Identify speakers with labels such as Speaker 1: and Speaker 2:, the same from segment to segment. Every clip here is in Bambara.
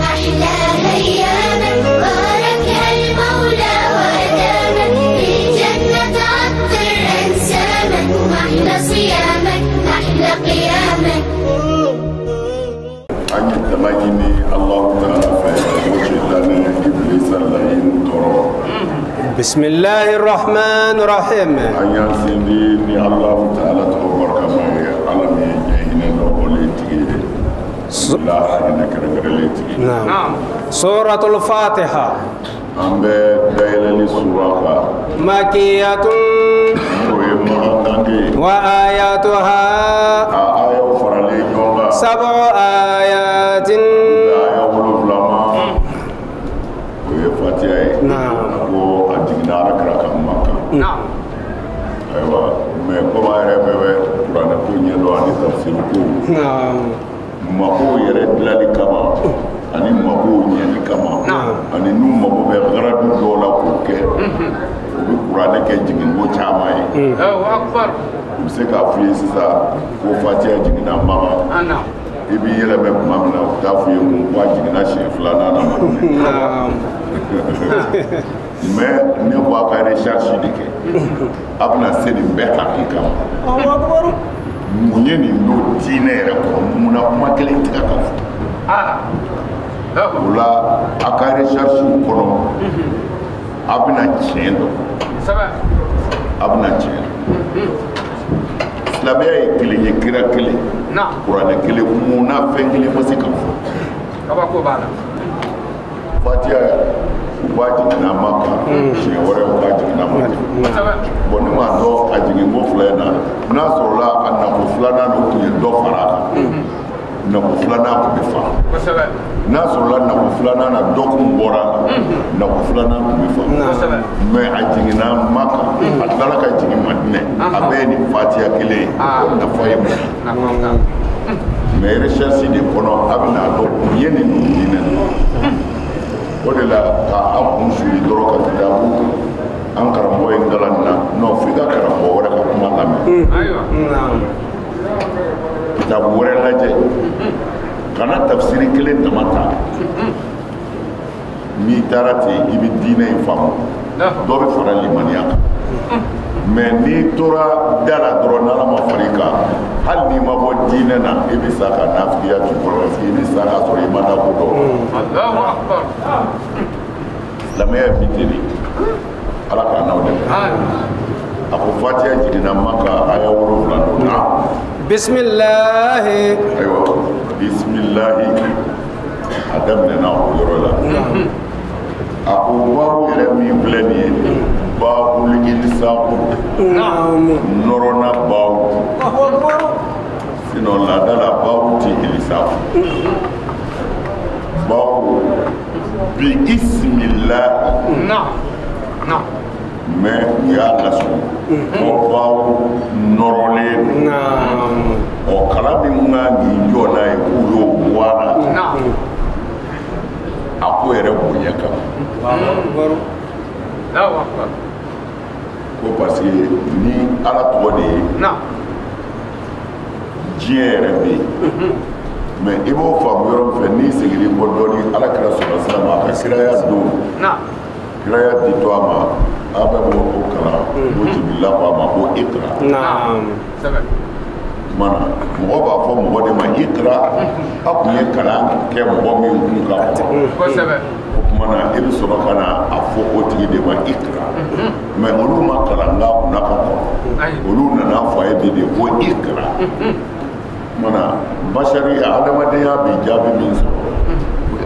Speaker 1: أحلى أيامك باركها المولى وأدامك للجنة عطر أنسامك وأحلى صيامك أحلى قيامك.
Speaker 2: أن يتمكني الله تعالى فيوجدني إبليس اللعين ترى.
Speaker 3: بسم الله الرحمن الرحيم.
Speaker 2: أن يسندني الله تعالى تبارك كما علمي جهنم وليتي. لا إنك رجلتي.
Speaker 3: نعم. سورة الفاتحة.
Speaker 2: أم بداية سورة
Speaker 3: مكية وآياتها 7 آيات. نعم.
Speaker 2: نعم. أيوة. ما كم أيام بيبي قرآن كوني لو أني تفسير كو.
Speaker 3: نعم.
Speaker 2: ما هو يرد لالي كما. أني ما هو يني كما.
Speaker 3: نعم.
Speaker 2: أني نوم ما هو بغرد دولا كوكه. وبقرآن كجين وجامعي.
Speaker 4: أكبر.
Speaker 2: مسك أفريسا وفاتيا جينا ماما.
Speaker 4: أنا.
Speaker 2: ibi yele be mamna tafu yemu kwa jigina sheflana na
Speaker 3: نعم.
Speaker 2: mais ne kwa ka recherche dike abna sedi be hakika munye ni no dine re ko muna kuma kele tika ka ula aka recherche kono abna chendo abna chendo labia ekele ye kira kele
Speaker 4: na
Speaker 2: qur'an kele muna fengele masika
Speaker 4: aba ko bana
Speaker 2: fatia waji na maka shi wore waji na maka bonni ma do ajigi mo flana na so la anna ko flana no ku do faraka na ko flana ko be fa na so la na ko flana na do ko mbora na ko flana ko be fa me ajigi na maka atala ka ajigi madine abeni fatia kele na faye
Speaker 4: na maka
Speaker 2: me recherche de kono abina do yene no dine o de la ka abun suri doro ka dabu an karambo en galanna no figa karambo wala ka kuma lami
Speaker 4: aywa
Speaker 3: نعم.
Speaker 2: kitabu wala laje kana tafsiri kele tamata mi tarati ibi dine famu do be fara limaniya mais ni tora dala doro na la mafarika hal ni ma bo dine na ibi saka nafiya tu ko ibi saka so imana ko do
Speaker 4: Allahu akbar
Speaker 2: lamaya bitiri ala ka na wala ako fatiha jidina maka aya woro la do na
Speaker 3: بسم الله.
Speaker 2: aywa bismillah adam ne na woro la ako bawo yere mi bleni bawo ligin sabu
Speaker 3: نعم.
Speaker 2: norona bawo sino la dala bawo ti ilisabu bawo bi ismillah
Speaker 4: na na
Speaker 2: mais ya lasu o bawo norole
Speaker 3: نعم.
Speaker 2: o kala bi nga ngi jona e ku yo wala
Speaker 4: na
Speaker 2: ako yere bonya ka
Speaker 4: Allahu akbar
Speaker 2: ko parce que ni ala to de
Speaker 4: na
Speaker 2: jere bi mais ibo fa yoro fe ni sigiri ko doni ala kira sallallahu alaihi wasallam ka kira ya do
Speaker 4: na
Speaker 2: kira ya di to ama aba mo ko kala ko jibilla ko ama ko ikra
Speaker 3: نعم.
Speaker 2: mana mo ba fo mo de ma ikra aku ye kala ke mo mi kun ka
Speaker 4: ko sabe
Speaker 2: mana ibi sɔrɔ ka na a fɔ o tigi de ma ikra mais olu ma kalan nga kunna ka kɔrɔ olu nana fɔ a ye bi de ko ikra mana basari adamadenya bɛ jaabi min sɔrɔ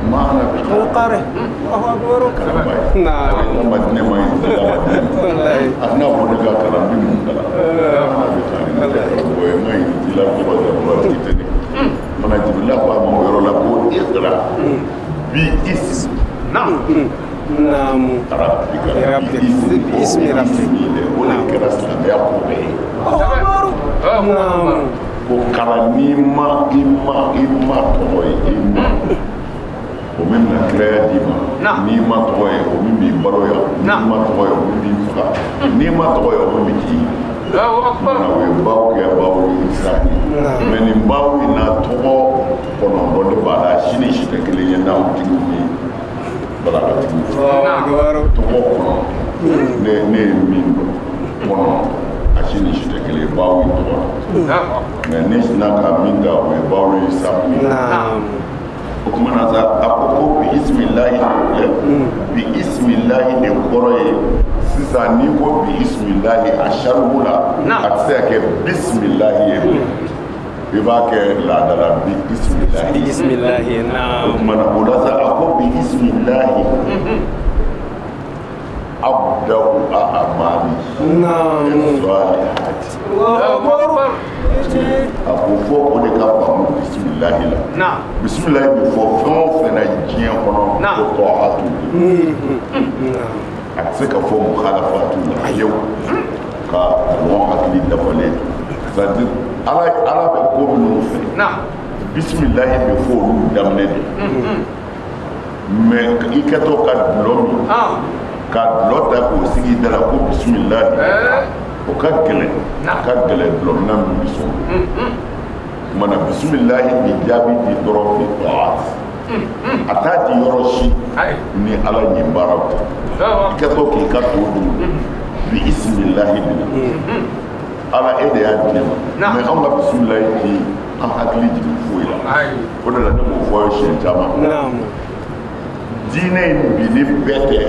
Speaker 2: maana bɛ
Speaker 3: القارئ. الله أكبر.
Speaker 2: kalanba ye
Speaker 3: نعم.
Speaker 2: ma ne ma ye
Speaker 3: والله.
Speaker 2: a tɛna fɔ ne ka kalan bi mun kalan a bɛ taa ni ne ka karamɔgɔ ye ma ɲi ji la kɔrɔ tɛ kɔrɔ ti tɛ ne mana jibila ko a ma o yɔrɔ la ko ikra bi is
Speaker 4: نعم
Speaker 3: نعم. باسم ربك.
Speaker 2: ولا كرا سلامي أقوله
Speaker 3: نعم.
Speaker 2: وكرا نيما توي ومن كرا ديما نيما توي ومن بيبرويا نيما توي ومن بيفرا نيما توي ومن بيجي
Speaker 4: Allahu akbar
Speaker 2: na we bawo ke bawo insani mais ni bawo ina to kono bonde bala shini shi tekele yenda uti
Speaker 3: Allahu akbar.
Speaker 2: tɔgɔ kɔnɔ ne ye min dɔn kɔnɔ a si ni si tɛ kelen ye baw ye tɔgɔ la mɛ ne sina ka min da o ye baw ye sabu ye o tuma na sa a ko ko bi isimilahi bi isimilahi de kɔrɔ ye sisan n'i ko bi isimilahi a saribu la a tɛ se ka kɛ bisimilahi ye i b'a kɛ laadala bi isimilahi
Speaker 3: Bismillahi.
Speaker 2: o tuma na o la sa a ko bi isimilahi abdahu a'mali salihati
Speaker 4: Allahu akbar.
Speaker 2: a ko fɔ o de ka faamu bisimilahi la
Speaker 4: Naam.
Speaker 2: bisimilahi bɛ fɔ fɛn o fɛn na diɲɛ kɔnɔ ko tɔɔhatu a tɛ se ka fɔ mukhalafatu la yewu ka ɲɔgɔn hakili dafalen c'est-à-dire ala bɛ ko minnu fɛ
Speaker 4: Naam.
Speaker 2: bisimilahi bɛ fɔ olu daminɛ de mais i kɛtɔ ka dulɔ min ka dulɔ ta k'o sigi da la ko bisimilahi o ka gɛlɛn dulɔ mina min bɛ sɔn o mana bisimilahi bi jaabi di dɔrɔn bi tɔɔhat a t'a di yɔrɔ si ni ala ɲɛ baaraw tɛ i kɛtɔ k'i ka to dun bi isimilahi de la ala e de y'a di ne ma mɛ anw ka bisimilahi ti an hakili jigin foyi la o de la ne m'o fɔ ye siɲɛ caman diinɛ in bili bɛɛ tɛ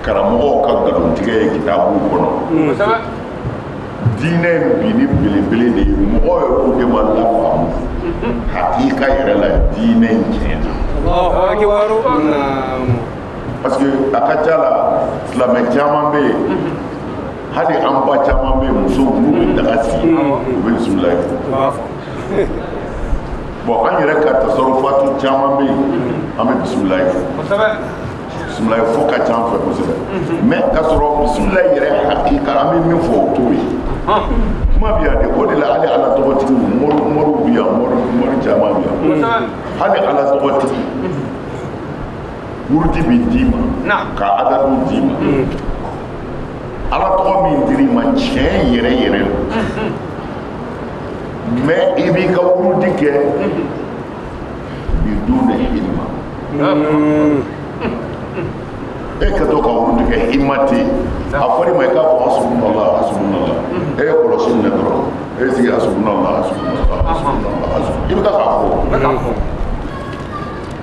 Speaker 2: karamɔgɔw ka nkalontigɛ ye kitabu kɔnɔ diinɛ in bili belebele de ye mɔgɔw yɛrɛ de ma lafaamu hakika yɛrɛ la diinɛ in tiɲɛna parce que a ka ca la silamɛ caman bɛ yen hali an ba caman bɛ yen musow n'u bɛ daga sigi u bɛ bisimilayi fɔ bon an yɛrɛ ka tasarufatu caman bɛ yen an bɛ bisimilayi fɔ bisimilayi fɔ ka ca an fɛ kosɛbɛ mais ka sɔrɔ bisimilayi yɛrɛ hakika an bɛ min fɔ o t'o ye kuma bɛ yan de o de la hali ala tɔgɔtigi mɔriw bɛ yan mɔri caman bɛ yan hali ala tɔgɔtigi wurudi bɛ d'i ma ka adadu d'i ma ala tɔgɔ min dir'i ma tiɲɛ yɛrɛ yɛrɛ mais i b'i ka wurudi kɛ bidune hilma e ka to ka wurudi kɛ himma tɛ yen a fɔra i ma i k'a fɔ hasbunallah hasbunallah e ye kɔlɔsi minɛ dɔrɔn e ye sigi hasbunallah hasbunallah hasbunallah i bɛ taa k'a fɔ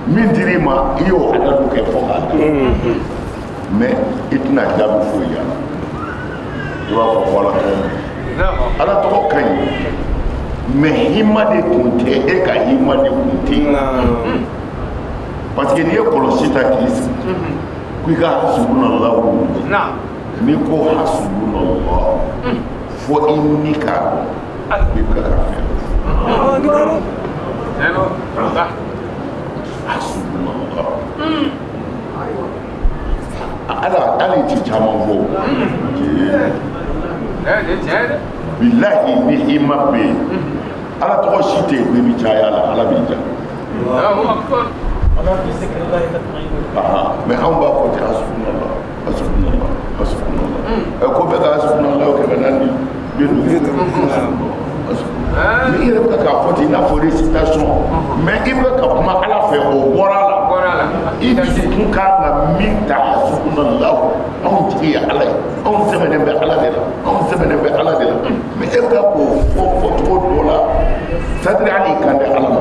Speaker 2: min dir'i ma i y'o adadu kɛ fɔ k'a dan mais i tɛna jaabi foyi y'a la i b'a fɔ ko ala tɔgɔ ka ɲi mais himma de tun tɛ e ka himma de tun tɛ yen parce que n'i ye kɔlɔsi ta k'i sigi ko i ka hasbunallah n'i ko hasbunallah fo i ni k'a dɔn i bɛ ka fɛn hasbunallah ala ti caman fɔ bilahi ni himma bɛ yen ala tɔgɔ si tɛ yen ko i bɛ caya la ala b'i ja mais anw b'a fɔ ten hasbunallah hasbunallah hasbunallah ko bɛɛ ka hasbunallah kɛmɛ naani bi duuru mais i yɛrɛ bɛ k'a fɔ ten i n'a fɔ récitation mais i bɛ ka kuma ala fɛ o bɔra la i dusukun kan ka min ta hasbunallah anw tigi ye ala ye anw sɛbɛnnen bɛ ala de la mais e bɛ ka k'o fɔ fɔcogo dɔ la c'est-à-dire hali i kan tɛ ala ma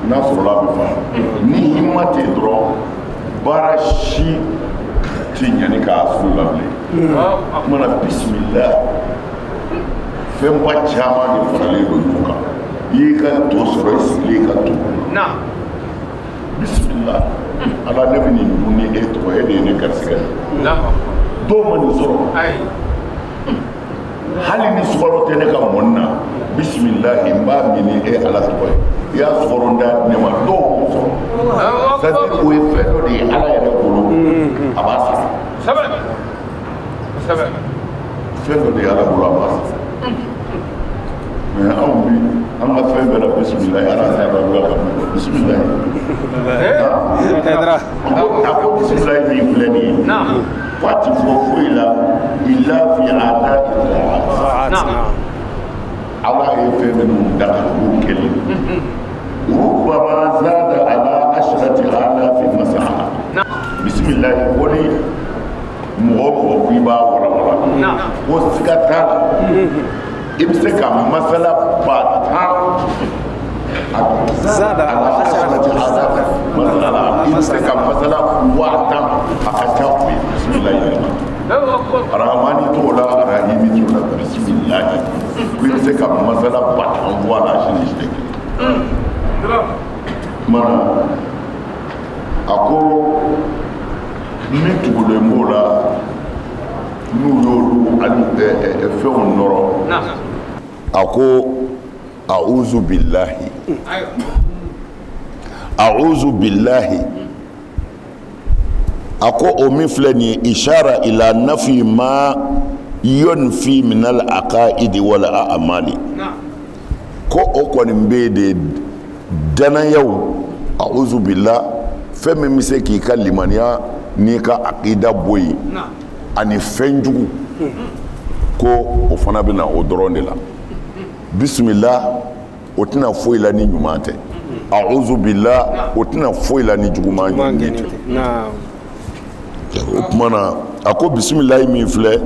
Speaker 2: n'a sɔrɔla a bɛ fa ni himma tɛ yen dɔrɔn baara si tɛ ɲani k'a su la bilen o kumana bisimila fɛnba caman de faralen don ɲɔgɔn kan i y'i ka to sɔrɔ i sigilen ka to bisimila ala ne bɛ nin dun ni e tɔgɔ e de ye ne garisɛgɛ dɔw ma nin sɔrɔ hali ni sukaro tɛ ne ka mɔni na bisimilahi n b'a ɲini e ala tɔgɔ ye i y'a sukaro da ne ma dɔw m'o sɔrɔ c'est-à-dire o ye fɛn dɔ de ye ala yɛrɛ bolo a b'a sara fɛn dɔ de ye ala bolo a b'a sara mais anw bi an ka fɛn bɛɛ la bisimilahi ala t'a dɔn a bɛ ka bisimilahi a ko bisimilahi min filɛ nin ye waati fɔ foyi la illa fi ada itaat ala ye fɛn minnu da k'o kɛlɛ ربما زاد على 10,000 مسعى بسم الله قولي مغوغو بيبا ورا ورا وسكتا امسك مسألة باتا
Speaker 3: زاد على
Speaker 2: 10,000 مسألة امسك مسألة واتا أكتاوي بسم الله رحماني تولا رحيمي تولا بسم الله امسك مسألة باتا وانا شنشتك mana ako ni tugulen b'o la n'u y'olu fɛnw nɔrɔ a ko a'uzu billahi a ko o min filɛ nin ye ishara ila nafi ma yunfi min al aqaidi wal a'mali ko o kɔni bɛ de danayaw a'uzu billah fɛn min bɛ se k'i ka limaniya n'i ka aqida bɔ yen ani fɛn jugu ko o fana bɛ na o dɔrɔn de la bisimila o tɛna foyi la ni ɲuman tɛ a'uzu billah o tɛna foyi la ni juguman tɛ o tuma na a ko bisimilayi min filɛ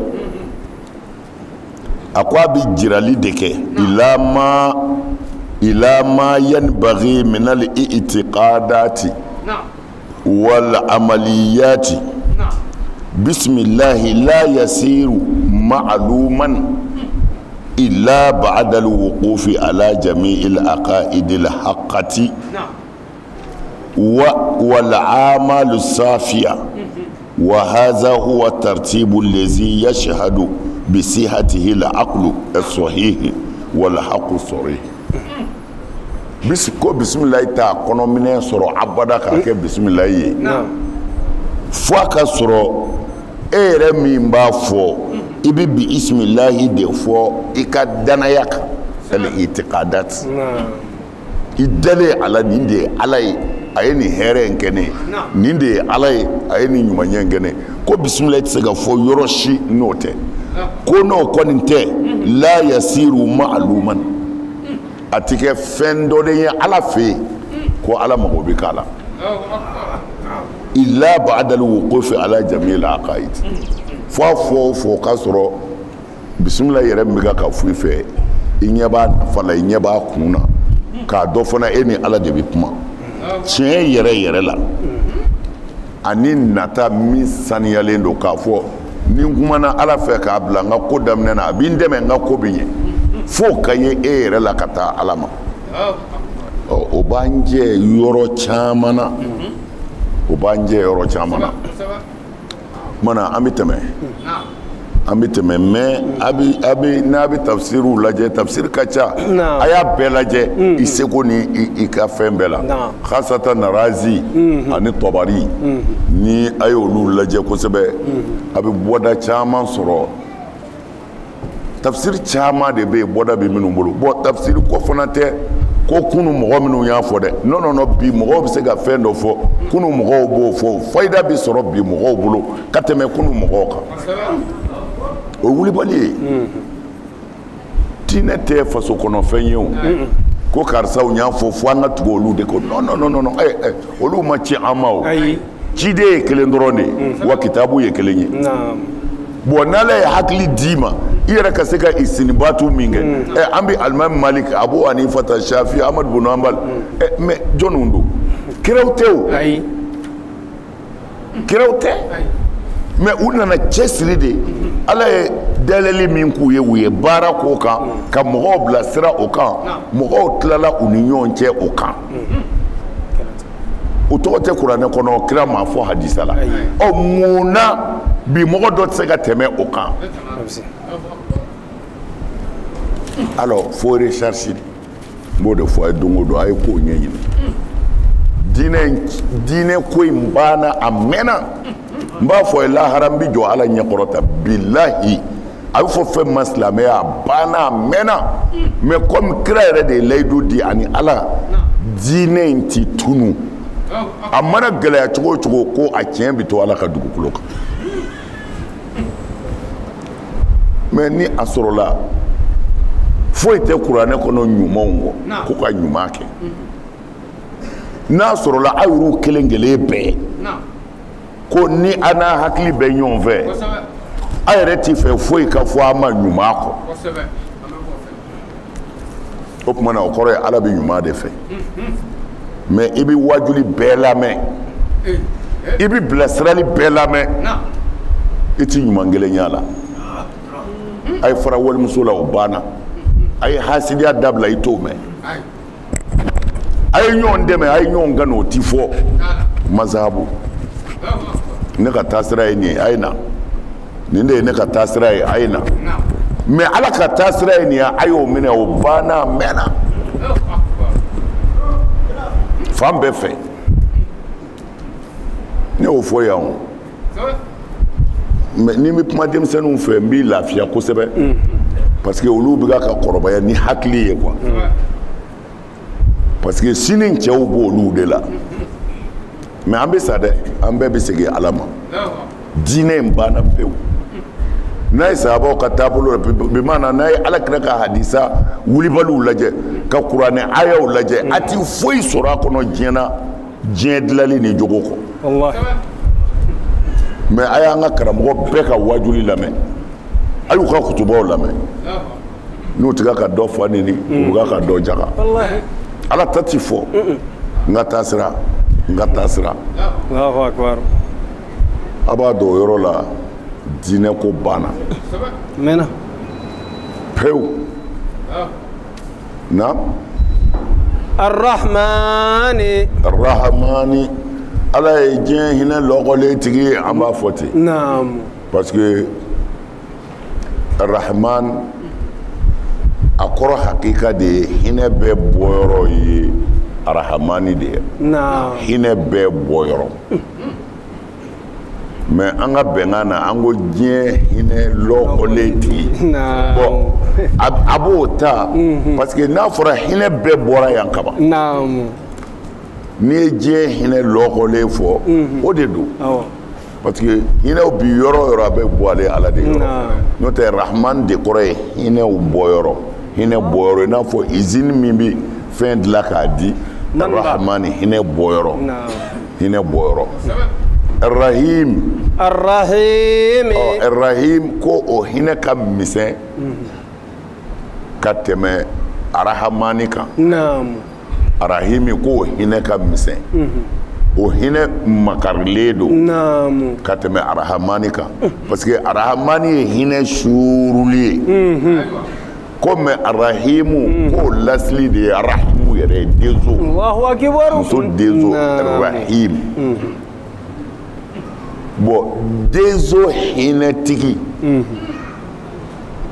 Speaker 2: a ko a bɛ jirali de kɛ ila ma yanbaghi min al-i'tiqadati wal amaliyati bismillahi la yasiru ma'luman illa ba'da al-wuqufi ala jami'il aqaidil haqqati wal a'malu safiya wa hadha huwa tartibu allazi yashhadu bi sihhatihi al-aqlu as-sahih wal haqqu sarih ko bisimilayi ta kɔnɔminɛ sɔrɔ abada k'a kɛ bisimilayi ye fo a ka sɔrɔ e yɛrɛ min b'a fɔ i bɛ bi bisimilayi de fɔ i ka danaya kan ali itiqadat i dalen ala nin de ye ala ye a ye nin hɛrɛ in kɛ ne ye nin de ye ala ye a ye nin ɲumanɲɛ in kɛ ne ye ko bisimilayi tɛ se ka fɔ yɔrɔ si n'o tɛ ko n'o kɔni tɛ la yasiru ma'luman a ti kɛ fɛn dɔ de ye ala fɛ yen ko ala mago bɛ k'a la illa ba'da al-wuqufi ala jami'il aqaid fo a fɔ o fɔ k'a sɔrɔ bisimila yɛrɛ min bɛ ka fɔ i fɛ i ɲɛ b'a nafa la i ɲɛ b'a kun na k'a dɔ fana e ni ala de bɛ kuma tiɲɛ yɛrɛ yɛrɛ la ani nata min saniyalen don k'a fɔ ni n kumana ala fɛ k'a bila n ka ko daminɛ na a bɛ n dɛmɛ n ka ko bɛ ɲɛ fo ka ye e yɛrɛ la ka taa ala ma o b'an jɛ yɔrɔ caman na o b'an jɛ yɔrɔ caman na mana an bɛ tɛmɛ mɛ n'a bɛ tafsiriw lajɛ tafsiri ka ca a y'a bɛɛ lajɛ i seko ni i ka fɛn bɛɛ la khasata narazi ani tɔbari ni a ye olu lajɛ kosɛbɛ a bɛ bɔda caman sɔrɔ tafsiri caman de bɛ yen bɔda bɛ minnu bolo tafsiri ko fana tɛ ko kunu mɔgɔ minnu y'a fɔ dɛ non bi mɔgɔw bɛ se ka fɛn dɔ fɔ kunu mɔgɔw b'o fɔ fayida bɛ sɔrɔ bi mɔgɔw bolo ka tɛmɛ kunu mɔgɔw kan o ye wulibali ye diinɛ tɛ faso kɔnɔfɛn ye o ko karisaw y'a fɔ fo an ka tugu olu de ko non olu ma ci an ma o ciden ye kelen dɔrɔn de ye wa kitabu ye kelen ye bon n'ala ye hakili d'i ma i yɛrɛ ka se ka isinibatu min kɛ an bɛ alimami malik abu hanifata shafi ahmad bin hanbal mais jɔnniw don kiraw tɛ o kiraw tɛ mais u nana cɛsiri de ala ye dayɛlɛli min k'u ye u ye baara k'o kan ka mɔgɔw bilasira o kan mɔgɔw tilala u ni ɲɔgɔn cɛ o kan o tɔgɔ tɛ kuranɛ kɔnɔ kira m'a fɔ hadisa la mun na bi mɔgɔ dɔ tɛ se ka tɛmɛ o kan alors fo recherche n b'o de fɔ a ye don o don a ye kow ɲɛɲini diinɛ ko in banna a mɛnna n b'a fɔ a ye lahara n bɛ jɔ ala ɲɛkɔrɔ ta bilahi a bɛ fɔ fɛn ma silamɛya a banna a mɛnna mais comme kira yɛrɛ de ye layidu di ani ala diinɛ in ti tunu a mana gɛlɛya cogo o cogo ko a tiɲɛ bɛ to ala ka dugukolo kan mais ni a sɔrɔla foyi tɛ kuranɛ kɔnɔ ɲumanw kɔ ko ka ɲuman kɛ n'a sɔrɔla a y'u kelen kelen bɛɛ ko ni a n'a hakili bɛ ɲɔgɔn fɛ a yɛrɛ t'i fɛ foyi ka fɔ a ma ɲuman kɔ o tuma na o kɔrɔ ye Ala bɛ ɲuman de fɛ mais i bɛ wajuli bɛɛ lamɛn i bɛ bilasirali bɛɛ lamɛn i ti ɲuman kelen y'a la a ye fara walimuso la o banna a ye hasidiya dabila i t'o mɛn a ye ɲɔgɔn dɛmɛ a ye ɲɔgɔn kanu o ti fɔ mazahabu ne ka taasira ye nin ye a ye na nin de ye ne ka taasira ye a ye na mais Ala ka taasira ye nin ye a y'o minɛ o banna a mɛnna fan bɛɛ fɛ ne y'o fɔ yan o mais ni n bɛ kuma denmisɛnninw fɛ n b'i lafiya kosɛbɛ parce que olu bɛ ka kɔrɔbaya ni hakili ye quoi parce que sini cɛw b'olu de la mais an bɛ sa dɛ an bɛɛ bɛ segin Ala ma diinɛ in banna pewu n'a ye sahabaw ka taabolo la bi maana n'a ye Alakira ka hadisa wulibaliw lajɛ ka kuranɛ ayaw lajɛ a ti foyi sɔrɔ a kɔnɔ diɲɛ dilanli ni jogo kɔ mais a y'an ka karamɔgɔ bɛɛ ka wajuli lamɛn a y'u ka kutubaw lamɛn n'u tigɛ ka dɔ fa nini u bɛ ka dɔ jaga Ala ta ti fɔ n ka taasira
Speaker 3: Allahu akbar
Speaker 2: a b'a dɔn o yɔrɔ la diinɛ ko banna
Speaker 3: mena
Speaker 2: pewu na
Speaker 3: Ar-Rahmani
Speaker 2: Ala ye diɲɛ hinɛ lɔgɔlen tigi ye an b'a fɔ ten
Speaker 3: naam
Speaker 2: parce que Ar-Rahman a kɔrɔ hakika de ye hinɛ bɛɛ bɔyɔrɔ ye Ar-Rahmani de ye
Speaker 3: naam
Speaker 2: hinɛ bɛɛ bɔyɔrɔ mais an ka bɛnkan na an ko diɲɛ hinɛ lɔgɔlen tigi bon a b'o ta parce que n'a fɔra hinɛ bɛɛ bɔra yan kaban
Speaker 3: naam
Speaker 2: n'i ye diɲɛ hinɛ lɔgɔlen fɔ o de don parce que hinɛw bi yɔrɔ o yɔrɔ a bɛ bɔ ale Ala de yɔrɔ n'o tɛ Rahman de kɔrɔ ye hinɛw bɔyɔrɔ hinɛ bɔyɔrɔ i n'a fɔ usine min bi fɛn dilan k'a di Rahman hinɛ bɔyɔrɔ Ar-Rahim ko o hinɛ ka misɛn ka tɛmɛ Ar-Rahmani kan Ar-Rahim ko o hinɛ ka misɛn o hinɛ makarilen don ka tɛmɛ Ar-Rahmani kan parce que Ar-Rahmani ye hinɛ suuruli ye ko mais Ar-Rahimu k'o lasili de ye Ar-Rahimu yɛrɛ ye denzo muso denzo Ar-Rahim bon denzo hinɛtigi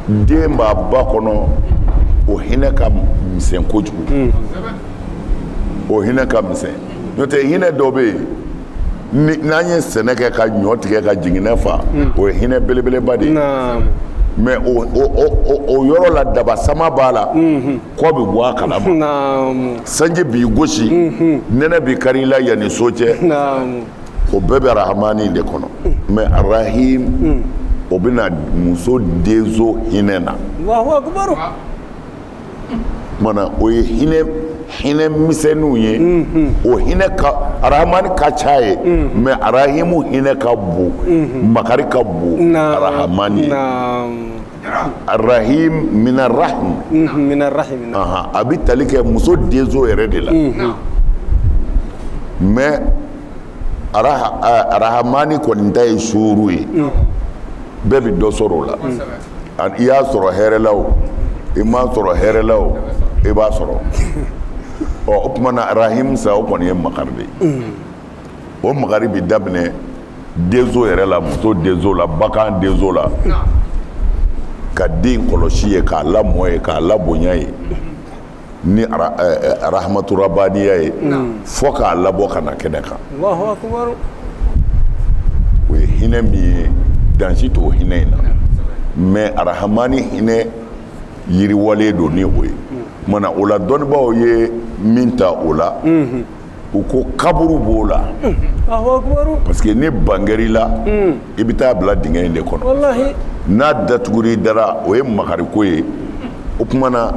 Speaker 2: den b'a ba kɔnɔ o hinɛ ka misɛn kojugu o hinɛ ka misɛn n'o tɛ hinɛ dɔ bɛ yen n'an ye sɛnɛ kɛ ka ɲɔ tigɛ ka jiginɛ fa o ye hinɛ belebeleba de ye mais o yɔrɔ la dabasama b'a la kɔ bɛ bɔ a kalama sanji b'i gosi nɛnɛ b'i kari i la yanni so cɛ o bɛɛ bɛ Rahmani de kɔnɔ mais Rahim o bɛna muso denzo hinɛ na mana o ye hinɛ misɛnninw ye o hinɛ ka Rahmani ka ca ye mais Rahimu hinɛ ka bon makari ka bon Rahmani ye Rahim mina rahim a bɛ tali kɛ muso denzo yɛrɛ de la mais Rahmani kɔni ta ye suuru ye bɛɛ bɛ dɔ sɔrɔ o la i y'a sɔrɔ hɛrɛ la o i m'a sɔrɔ hɛrɛ la o i b'a sɔrɔ o tuma na Rahim sa o kɔni ye makari de ye o makari bɛ daminɛ denzo yɛrɛ la muso denzo la bagan denzo la ka den kɔlɔsi ye k'a lamɔ ye k'a labonya ye ni Rahmatu Rabbaniya ye fo k'a labɔ ka na kɛnɛ kan o ye hinɛ min ye dansi t'o hinɛ in na mais Rahmani hinɛ yiriwalen don ni o ye mana o la dɔnnibaaw ye min ta o la u ko kaburu b'o la parce que ni bangɛr'i la i bɛ taa bila dingɛ in de kɔnɔ n'a datugur'i dara o ye makariko ye o tuma na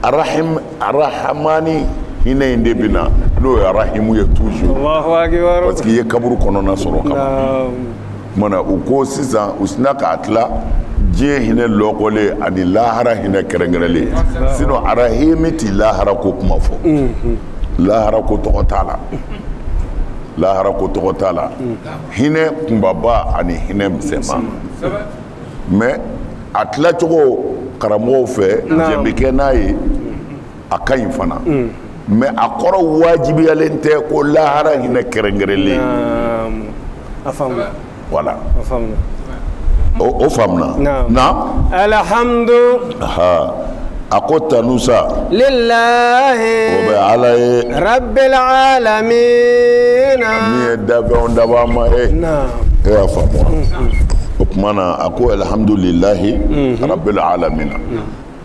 Speaker 2: Rahmani hinɛ in de bɛ na n'o ye rahimu ye toujours
Speaker 3: Allahu akbar.
Speaker 2: parce que i ye kaburu kɔnɔna sɔrɔ kama mana u ko sisan u sina k'a tila diɲɛ hinɛ lɔkɔlen ani lahara hinɛ kɛrɛnkɛrɛnlen sinon arahimi ti lahara ko kuma fɔ lahara ko tɔgɔ t'a la lahara ko tɔgɔ t'a la hinɛ kunbaba ani hinɛ misɛnman mais a tilacogo karamɔgɔw fɛ jɛn bɛ kɛ n'a ye a ka ɲi fana mais a kɔrɔ wajibiyalen tɛ ko lahara hinɛ kɛrɛnkɛrɛnlen
Speaker 3: a faamuna
Speaker 2: voilà
Speaker 3: a faamuna
Speaker 2: o faamuna na
Speaker 3: alhamdu
Speaker 2: a ko tanu sa
Speaker 3: lillahi
Speaker 2: o bɛ ala ye
Speaker 3: rabbil alamin
Speaker 2: min ye dafɛnw daba ma ye e y'a faamu o tuma na a ko alhamdulilahi rabbil alamin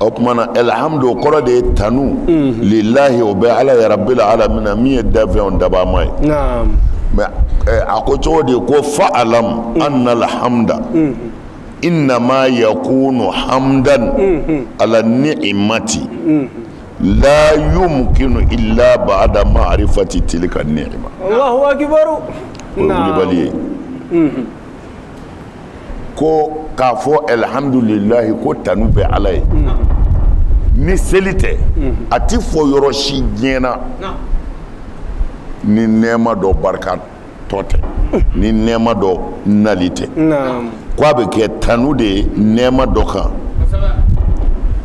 Speaker 2: o tuma na alhamdu kɔrɔ de ye tanu lillahi o bɛ ala ye rabbil alamin min ye dafɛnw daba ma ye mais a ko cogo di ko fa'alam anna alhamda innama yakunu hamdan ala ni'mati la yumkinu illa ba'da ma'rifati tilka ni'ma.
Speaker 3: Allahu akbar.
Speaker 2: Wulibali ko k'a fɔ alhamdulillahi ko tanu bɛ ala ye ni seli tɛ a ti fɔ yɔrɔ si diɲɛ na ni nɛɛma dɔ barika tɔ tɛ ni nɛɛma dɔ nali tɛ ko a bɛ kɛ tanu de ye nɛɛma dɔ kan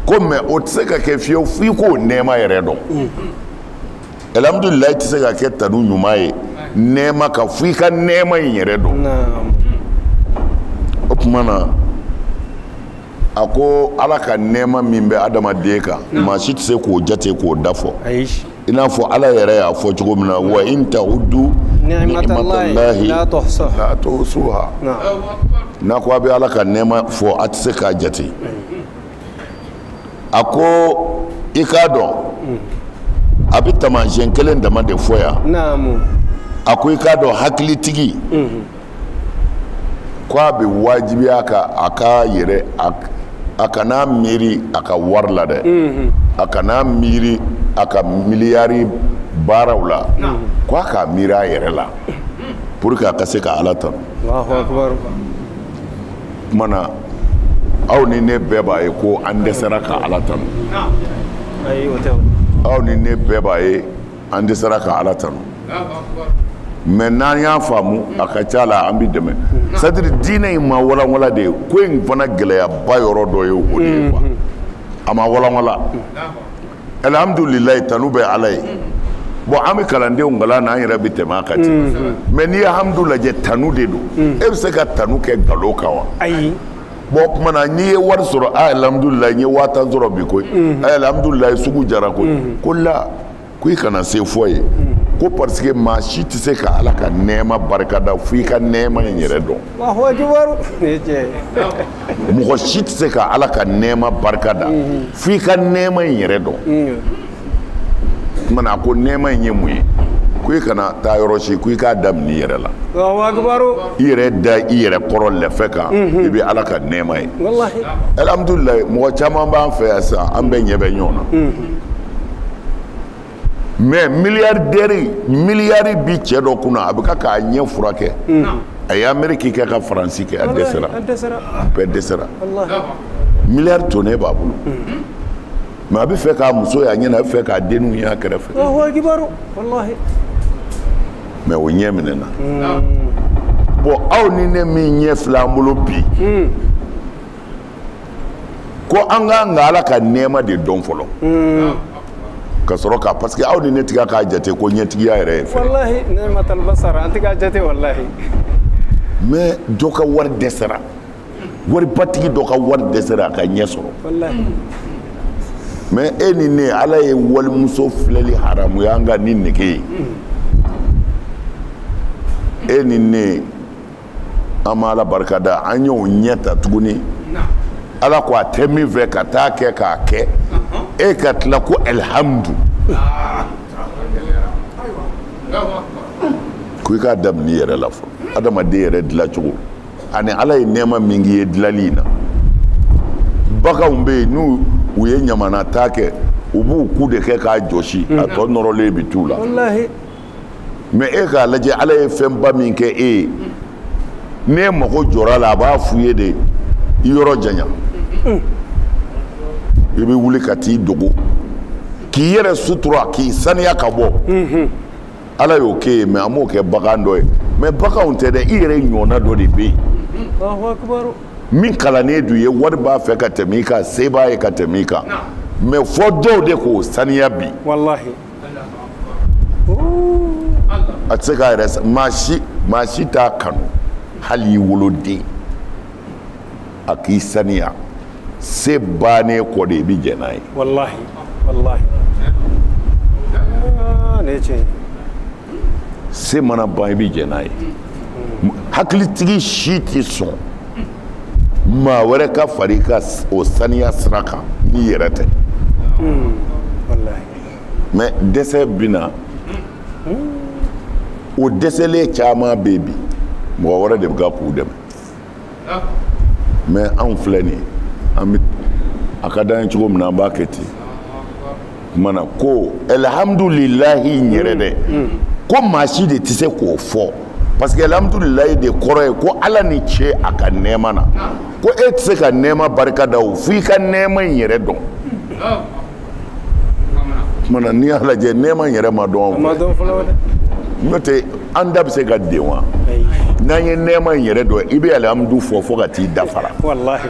Speaker 2: ko mais o tɛ se ka kɛ fiyewu f'i k'o nɛɛma yɛrɛ dɔn alhamdulilayi tɛ se ka kɛ tanu ɲuman ye nɛɛma kan f'i ka nɛɛma in yɛrɛ dɔn o tuma na a ko ala ka nɛɛma min bɛ adamaden kan maa si tɛ se k'o jate k'o da fɔ i n'a fɔ ala yɛrɛ y'a fɔ cogo min na wa in ta'uddu ni'matallahi la tuhsuha n'a ko a bɛ ala ka nɛɛma fɔ a tɛ se k'a jate a ko i k'a dɔn a bɛ taamasiyɛn kelen dama de fɔ yan a ko i k'a dɔn hakilitigi ko a bɛ wajibiya a ka yɛrɛ a kana miiri a ka wari la dɛ a kana miiri a ka miliyari baaraw la ko a k'a miiri a yɛrɛ la pour que a ka se ka ala tanu kuma na aw ni ne bɛɛ b'a ye ko an dɛsɛra ka ala tanu aw ni ne bɛɛ b'a ye an dɛsɛra ka ala tanu mais n'an y'a faamu a ka ca la an bɛ dɛmɛ c'est à dire diinɛ in ma walanwala de ye ko in fana gɛlɛyaba yɔrɔ dɔ ye o de ye quoi a ma walanwala alhamdulilayi tanu bɛ ala ye bon an bɛ kalandenw kalan na an yɛrɛ bɛ tɛmɛ a kan ten mais n'i ye hamdu lajɛ tanu de don e bɛ se ka tanu kɛ nkalon kan wa ayi bon o tuma na n'i ye wari sɔrɔ a alhamdulilayi n ye 5000 sɔrɔ bi koyi a alhamdulilayi sugu jara koyi ko la ko i kana se fɔ ye ko parce que maa si tɛ se ka ala ka nɛɛma barikada f'i ka nɛɛma in yɛrɛ dɔn mɔgɔ si tɛ se ka ala ka nɛɛma barikada f'i ka nɛɛma in yɛrɛ dɔn o tuma na a ko nɛɛma in ye mun ye ko i kana taa yɔrɔ si ko i k'a daminɛ i yɛrɛ la i yɛrɛ da i yɛrɛ kɔrɔ lɛfɛ kan i bɛ ala ka nɛɛma ye alhamdulilayi mɔgɔ caman b'an fɛ yan sisan an bɛɛ ɲɛ bɛ ɲɔgɔn na mais miliyari bi cɛ dɔ kunna a bɛ ka k'a ɲɛ furakɛ a ye Amérique kɛ ka Faransi kɛ a dɛsɛra a bɛɛ dɛsɛra miliyari tonnen b'a bolo mais a bɛ fɛ k'a muso y'a ɲɛna a bɛ fɛ k'a denninw y'a kɛrɛfɛ mais o ɲɛ minɛna bon aw ni ne min ɲɛ filɛ an bolo bi ko an k'an ka ala ka nɛɛma de dɔn fɔlɔ ka sɔrɔ ka parce que aw ni ne tigɛ k'a jate ko ɲɛtigiya yɛrɛ ye fɛn
Speaker 3: wallahi nɛɛmatal basar an tɛ k'a jate wallahi
Speaker 2: mais dɔ ka wari dɛsɛra waribatigi dɔ ka wari dɛsɛra a ka ɲɛ sɔrɔ
Speaker 3: wallahi
Speaker 2: mais e ni ne ala ye walimuso filɛli haramuya an ka ni nege ye e ni ne an ma ala barikada an y'o ɲɛ ta tuguni ala ko a tɛ min fɛ ka taa kɛ k'a kɛ e ka tila ko alhamdu ko i k'a daminɛ i yɛrɛ la fɔlɔ adamaden yɛrɛ dilancogo ani ala ye nɛɛma min k'i ye dilanli in na baganw bɛ yen n'u ye ɲamana taa kɛ u b'u ku de kɛ k'a jɔsi a tɔ nɔrɔlen bi t'u la
Speaker 3: wallahi
Speaker 2: mais e k'a lajɛ ala ye fɛnba min kɛ e ye n'e mago jɔra la a b'a f'u ye de i yɔrɔ janya i bɛ wuli ka t'i dogo k'i yɛrɛ sutura k'i saniya ka bɔ ala y'o kɛ ye mais an m'o kɛ bagan dɔ ye mais baganw tɛ dɛ i yɛrɛ ɲɔgɔnna dɔ de bɛ yen
Speaker 3: Allahu akbar
Speaker 2: min kalannen du ye wari b'a fɛ ka tɛmɛ i kan se b'a ye ka tɛmɛ i kan mais fɔ dɔw de k'o saniya bi
Speaker 3: wallahi
Speaker 2: a tɛ se k'a yɛrɛ maa si t'a kanu hali i woloden a k'i saniya se bannen kɔ de i bɛ jɛn n'a ye
Speaker 3: wallahi wallahi ne ce
Speaker 2: se mana ban i bɛ jɛn n'a ye hakilitigi si tɛ sɔn maa wɛrɛ ka fara i ka o saniya sira kan n'i yɛrɛ tɛ
Speaker 3: wallahi
Speaker 2: mais dɛsɛ bɛ na o dɛsɛlen caman bɛ bi mɔgɔ wɛrɛ de bɛ ka k'u dɛmɛ mais anw filɛ nin ye an bɛ a ka d'an ye cogo min na an b'a kɛ ten kumana ko alhamdulilahi n yɛrɛ dɛ ko maa si de tɛ se k'o fɔ parce que alhamdulilahi de kɔrɔ ye ko ala ni ce a ka nɛɛma na ko e tɛ se ka nɛɛma barika da o f'i ka nɛɛma in yɛrɛ dɔn kumana n'i y'a lajɛ nɛɛma in yɛrɛ ma dɔn anw fɛ n'o tɛ an da bɛ se ka den wa n'an ye nɛɛma in yɛrɛ dɔn i bɛ alhamdu fɔ ka t'i dafara
Speaker 3: wallahi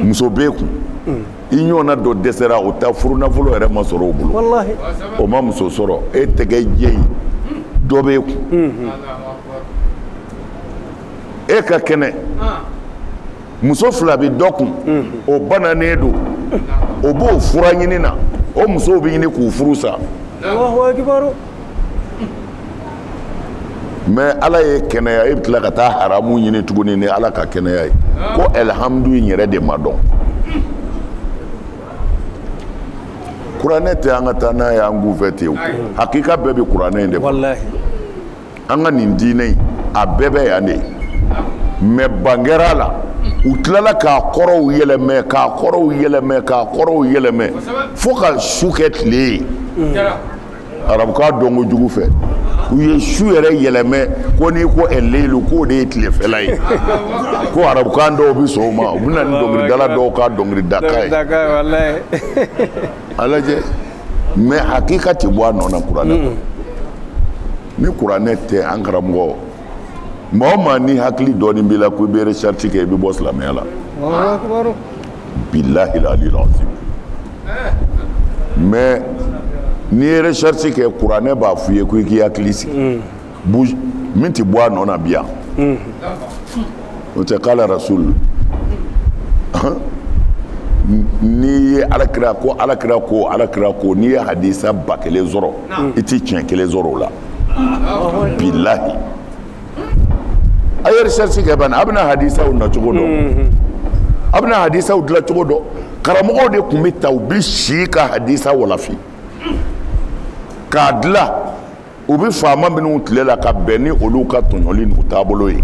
Speaker 2: muso b'e kun i ɲɔgɔnna dɔ dɛsɛra o ta furu nafolo yɛrɛ ma sɔrɔ o bolo
Speaker 3: wallahi
Speaker 2: o ma muso sɔrɔ e tɛgɛ jɛ in dɔ b'e kun e ka kɛnɛ muso fila bɛ dɔ kun o bananen don o b'o fura ɲini na o musow bɛ ɲini k'u furu sa
Speaker 3: Allahu akbar
Speaker 2: mais ala ye kɛnɛya e bɛ tila ka taa haramu ɲini tuguni ni ala ka kɛnɛya ye ko alhamdu in yɛrɛ de ma dɔn kuranɛ tɛ an ka taa n'a ye an k'u fɛ ten hakika bɛɛ bɛ kuranɛ in de kɔnɔ
Speaker 3: wallahi
Speaker 2: an ka nin diinɛ in a bɛɛ bɛ yan de mais bangera la u tilala k'a kɔrɔw yɛlɛmɛ k'a kɔrɔw yɛlɛmɛ k'a kɔrɔw yɛlɛmɛ fo ka su kɛ tile ye arabukan dɔn kojugu fɛ u ye su yɛrɛ yɛlɛmɛ ko n'i ko ɛleyilu k'o de ye tilefɛla ye ko arabukan dɔw bɛ sɔn o ma u bɛ na ni dɔnkilidala dɔw ka dɔnkilidaka ye
Speaker 3: wallahi
Speaker 2: a lajɛ mais hakika tɛ bɔ a nɔ na kuranɛ kɔnɔ ni kuranɛ tɛ an karamɔgɔ maa o maa ni hakili dɔɔni b'i la ko i bɛ recherche kɛ i bɛ bɔ silamɛya la
Speaker 3: Allahu akbar
Speaker 2: bilahi aliyil azim mais n'i ye recherche kɛ kuranɛ b'a f'i ye ko i k'i hakili sigi min tɛ bɔ a nɔ na bi yan o tɛ k'ala rasul n'i ye alakira ko n'i ye hadisa 1000 sɔrɔ i tɛ tiɲɛ 1 sɔrɔ o la bilahi a ye recherche kɛ bani a bɛna hadisaw na cogo dɔn a bɛna hadisaw dilan cogo dɔn karamɔgɔw de tun bɛ taa u bɛ si ka hadisa walafi k'a dilan u bɛ faama minnu tile la ka bɛn ni olu ka tɔɲɔli n'u taabolo ye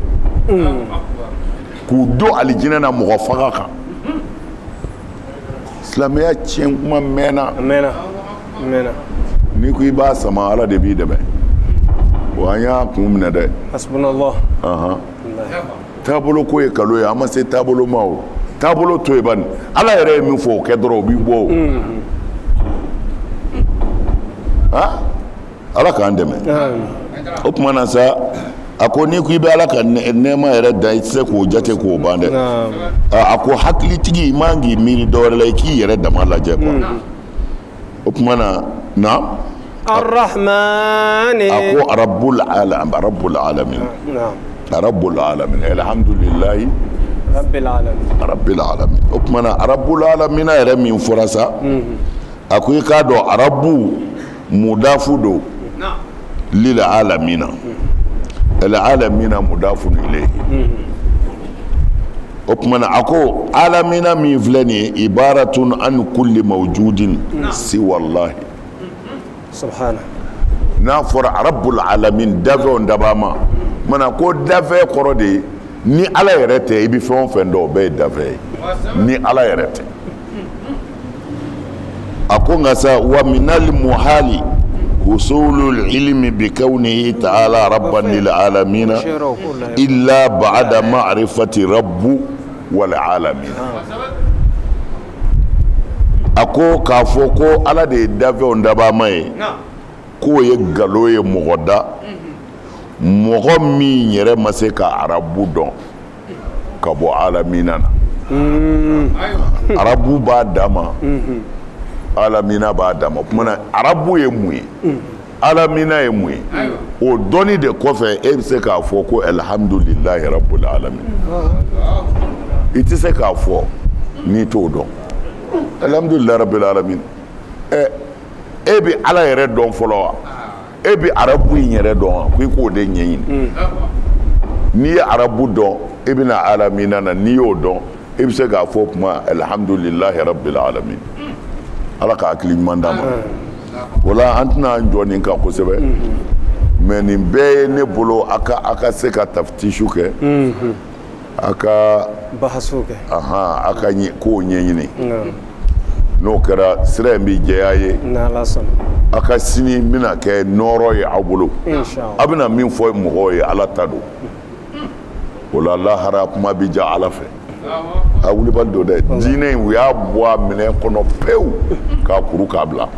Speaker 2: k'u don alijinɛ na mɔgɔ faga kan silamɛya tiɲɛ kuma mɛnna n'i ko i b'a sama ala de b'i dɛmɛ wa an y'a kun minɛ dɛ
Speaker 3: hasbunallah
Speaker 2: taabolo ko ye kalo ye an ma se taabolo ma o taabolo to yen bani ala yɛrɛ ye min fɔ o kɛ dɔrɔn o b'i bɔ o ala k'an dɛmɛ o tuma na sa a ko n'i ko i bɛ ala ka nɛɛma yɛrɛ da i tɛ se k'o jate k'o ban dɛ a ko hakilitigi i man k'i miiri dɔwɛrɛ la i k'i yɛrɛ dama lajɛ quoi o tuma na
Speaker 3: الرحمن
Speaker 2: أكو رب العالم رب العالمين رب العالمين الحمد لله رب العالمين أكمنا رب العالمين يرمي فرصة أكو يكادو رب مدافدو للعالمين العالمين مضاف إليه أكمنا أكو عالمين من فلاني عبارة عن كل موجود سوى الله
Speaker 3: سبحانه
Speaker 2: نافر رب العالمين دافع دباما mana ko dafe kɔrɔ de ni ala yɛrɛ tɛ i bɛ fɛn o fɛn dɔn o bɛɛ ye dafe ye ni ala yɛrɛ tɛ ako ngasa wa minal muhali husulul ilmi bi kawnihi ta'ala rabban lil alamin illa ba'da ma'rifati rabbu wal alamin ako k'a fɔ ko ala de ye dafɛnw dabama ye k'o ye galo ye mɔgɔ da mɔgɔ min yɛrɛ ma se ka arabu dɔn ka bɔ alamina na arabu b'a dama alamina b'a dama kumana arabu ye mun ye alamina ye mun ye o dɔnni de kɔfɛ e bɛ se k'a fɔ ko alhamdulilahi rabbil alamin i tɛ se k'a fɔ n'i t'o dɔn alhamdulilahi rabbil alamin e bɛ ala yɛrɛ dɔn fɔlɔ wa e bɛ arabu in yɛrɛ dɔn wa ko i k'o de ɲɛɲini n'i ye arabu dɔn e bɛna alamina na n'i y'o dɔn e bɛ se k'a fɔ kuma alhamdulilahi rabbil alamin ala ka hakili ɲuman d'an ma o la an tɛna an jɔ nin kan kosɛbɛ mɛ nin bɛɛ ye ne bolo a ka se ka tafitisu kɛ a ka
Speaker 3: bahasu kɛ
Speaker 2: a ka kow ɲɛɲini n'o kɛra sira in bɛ jɛya ye
Speaker 3: n'ala sɔnna
Speaker 2: a ka sini bɛna kɛ nɔɔrɔ ye aw bolo a bɛna min fɔ mɔgɔw ye ala ta don o la lahara kuma bɛ ja ala fɛ a wulibali don dɛ diinɛ in u y'a bɔ a minɛ kɔnɔ pewu k'a kuru k'a bila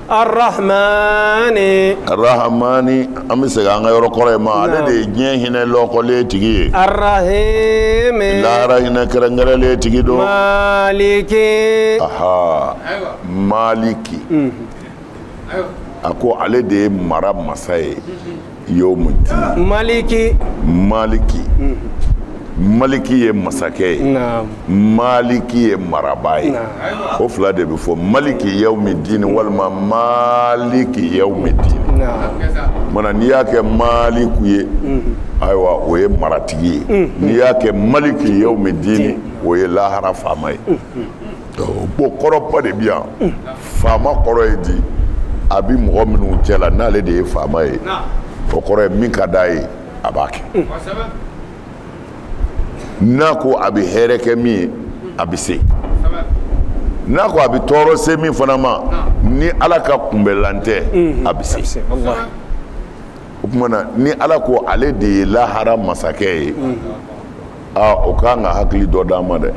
Speaker 3: arrahmani
Speaker 2: arahamani an bɛ segin an ka yɔrɔ kɔrɔ ye ma ale de ye diɲɛ hinɛ lɔkɔlen tigi ye
Speaker 3: arrahimi
Speaker 2: lahara hinɛ kɛrɛnkɛrɛnlen tigi don
Speaker 3: maliki
Speaker 2: maliki a ko ale de ye mara masa ye yawmuddin
Speaker 3: maliki
Speaker 2: maliki ye masakɛ ye maliki ye marabaa ye o fila de bɛ fɔ maliki yawmuddin walima maliki yawmuddin mana n'i y'a kɛ maliku ye ayiwa o ye maratigi ye n'i y'a kɛ maliki yawmuddin o ye lahara faama ye bon kɔrɔba de bi yan faama kɔrɔ ye di a bi mɔgɔ minnu cɛ la n'ale de ye faama ye o kɔrɔ ye min ka d'a ye a b'a kɛ n'a ko a bɛ hɛrɛ kɛ min ye a bɛ se n'a ko a bɛ tɔɔrɔ se min fana ma ni ala ka kunbɛlan tɛ a bɛ se o tuma na ni ala ko ale de ye lahara masakɛ ye o kan ka hakili dɔ d'an ma dɛ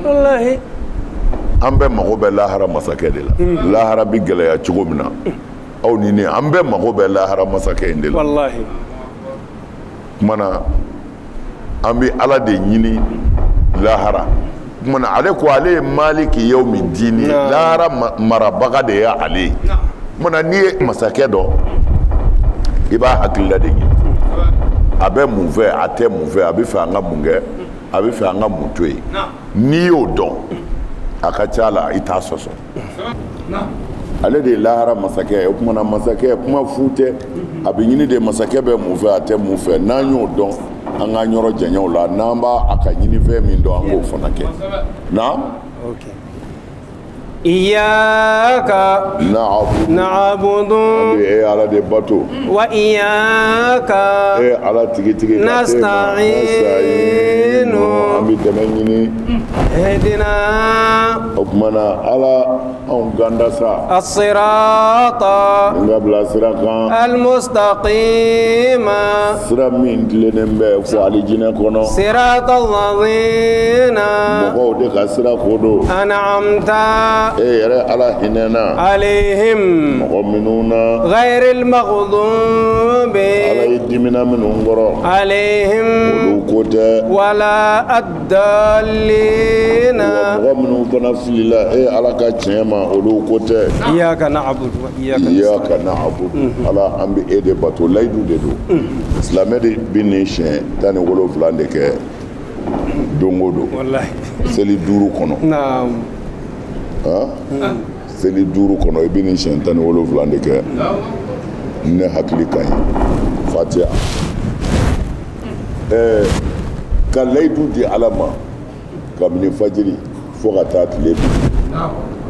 Speaker 2: an bɛɛ mago bɛ lahara masakɛ de la lahara bɛ gɛlɛya cogo min na aw ni ne an bɛɛ mago bɛ lahara masakɛ in de la o tuma na an bɛ ala de ɲini lahara o tuma na ale ko ale ye maliki yawmuddin lahara marabaga de ye ale ye o tuma na n'i ye masakɛ dɔn i b'a hakilila de ɲini a bɛ mun fɛ a tɛ mun fɛ a bɛ fɛ an ka mun kɛ a bɛ fɛ an ka mun to yen n'i y'o dɔn a ka ca la i t'a sɔsɔ ale de ye lahara masakɛ ye o tuma na masakɛ kuma fu tɛ a bɛ ɲini de masakɛ bɛ mun fɛ a tɛ mun fɛ n'an y'o dɔn an ka yɔrɔ janyaw la n'an b'a a ka ɲini fɛn min dɔn an k'o fana kɛ na
Speaker 3: iyaka na'budu
Speaker 2: e ala de bato
Speaker 3: wa iyaka
Speaker 2: e ala tigi
Speaker 3: nasta'inu
Speaker 2: an bɛ dɛmɛ ɲini
Speaker 3: اهدنا
Speaker 2: أكمنا على أنغندسا
Speaker 3: الصراط المستقيم صراط الذين أنعمت عليهم غير المغضوب عليهم ولا الضالين إياك نعبد
Speaker 2: وإياك نعبد على أمر إيدي باتو لايدو ديدو إسلامي دي بني شين تاني ولو فلان دي كي دونغو دو
Speaker 3: والله
Speaker 2: سيلي دورو كونو
Speaker 3: نعم
Speaker 2: سيلي دورو كونو بني شين تاني ولو فلان دي كي ne hakili kan ye fatiha ka layidu di ala ma kabini fajiri fo ka taa tile bi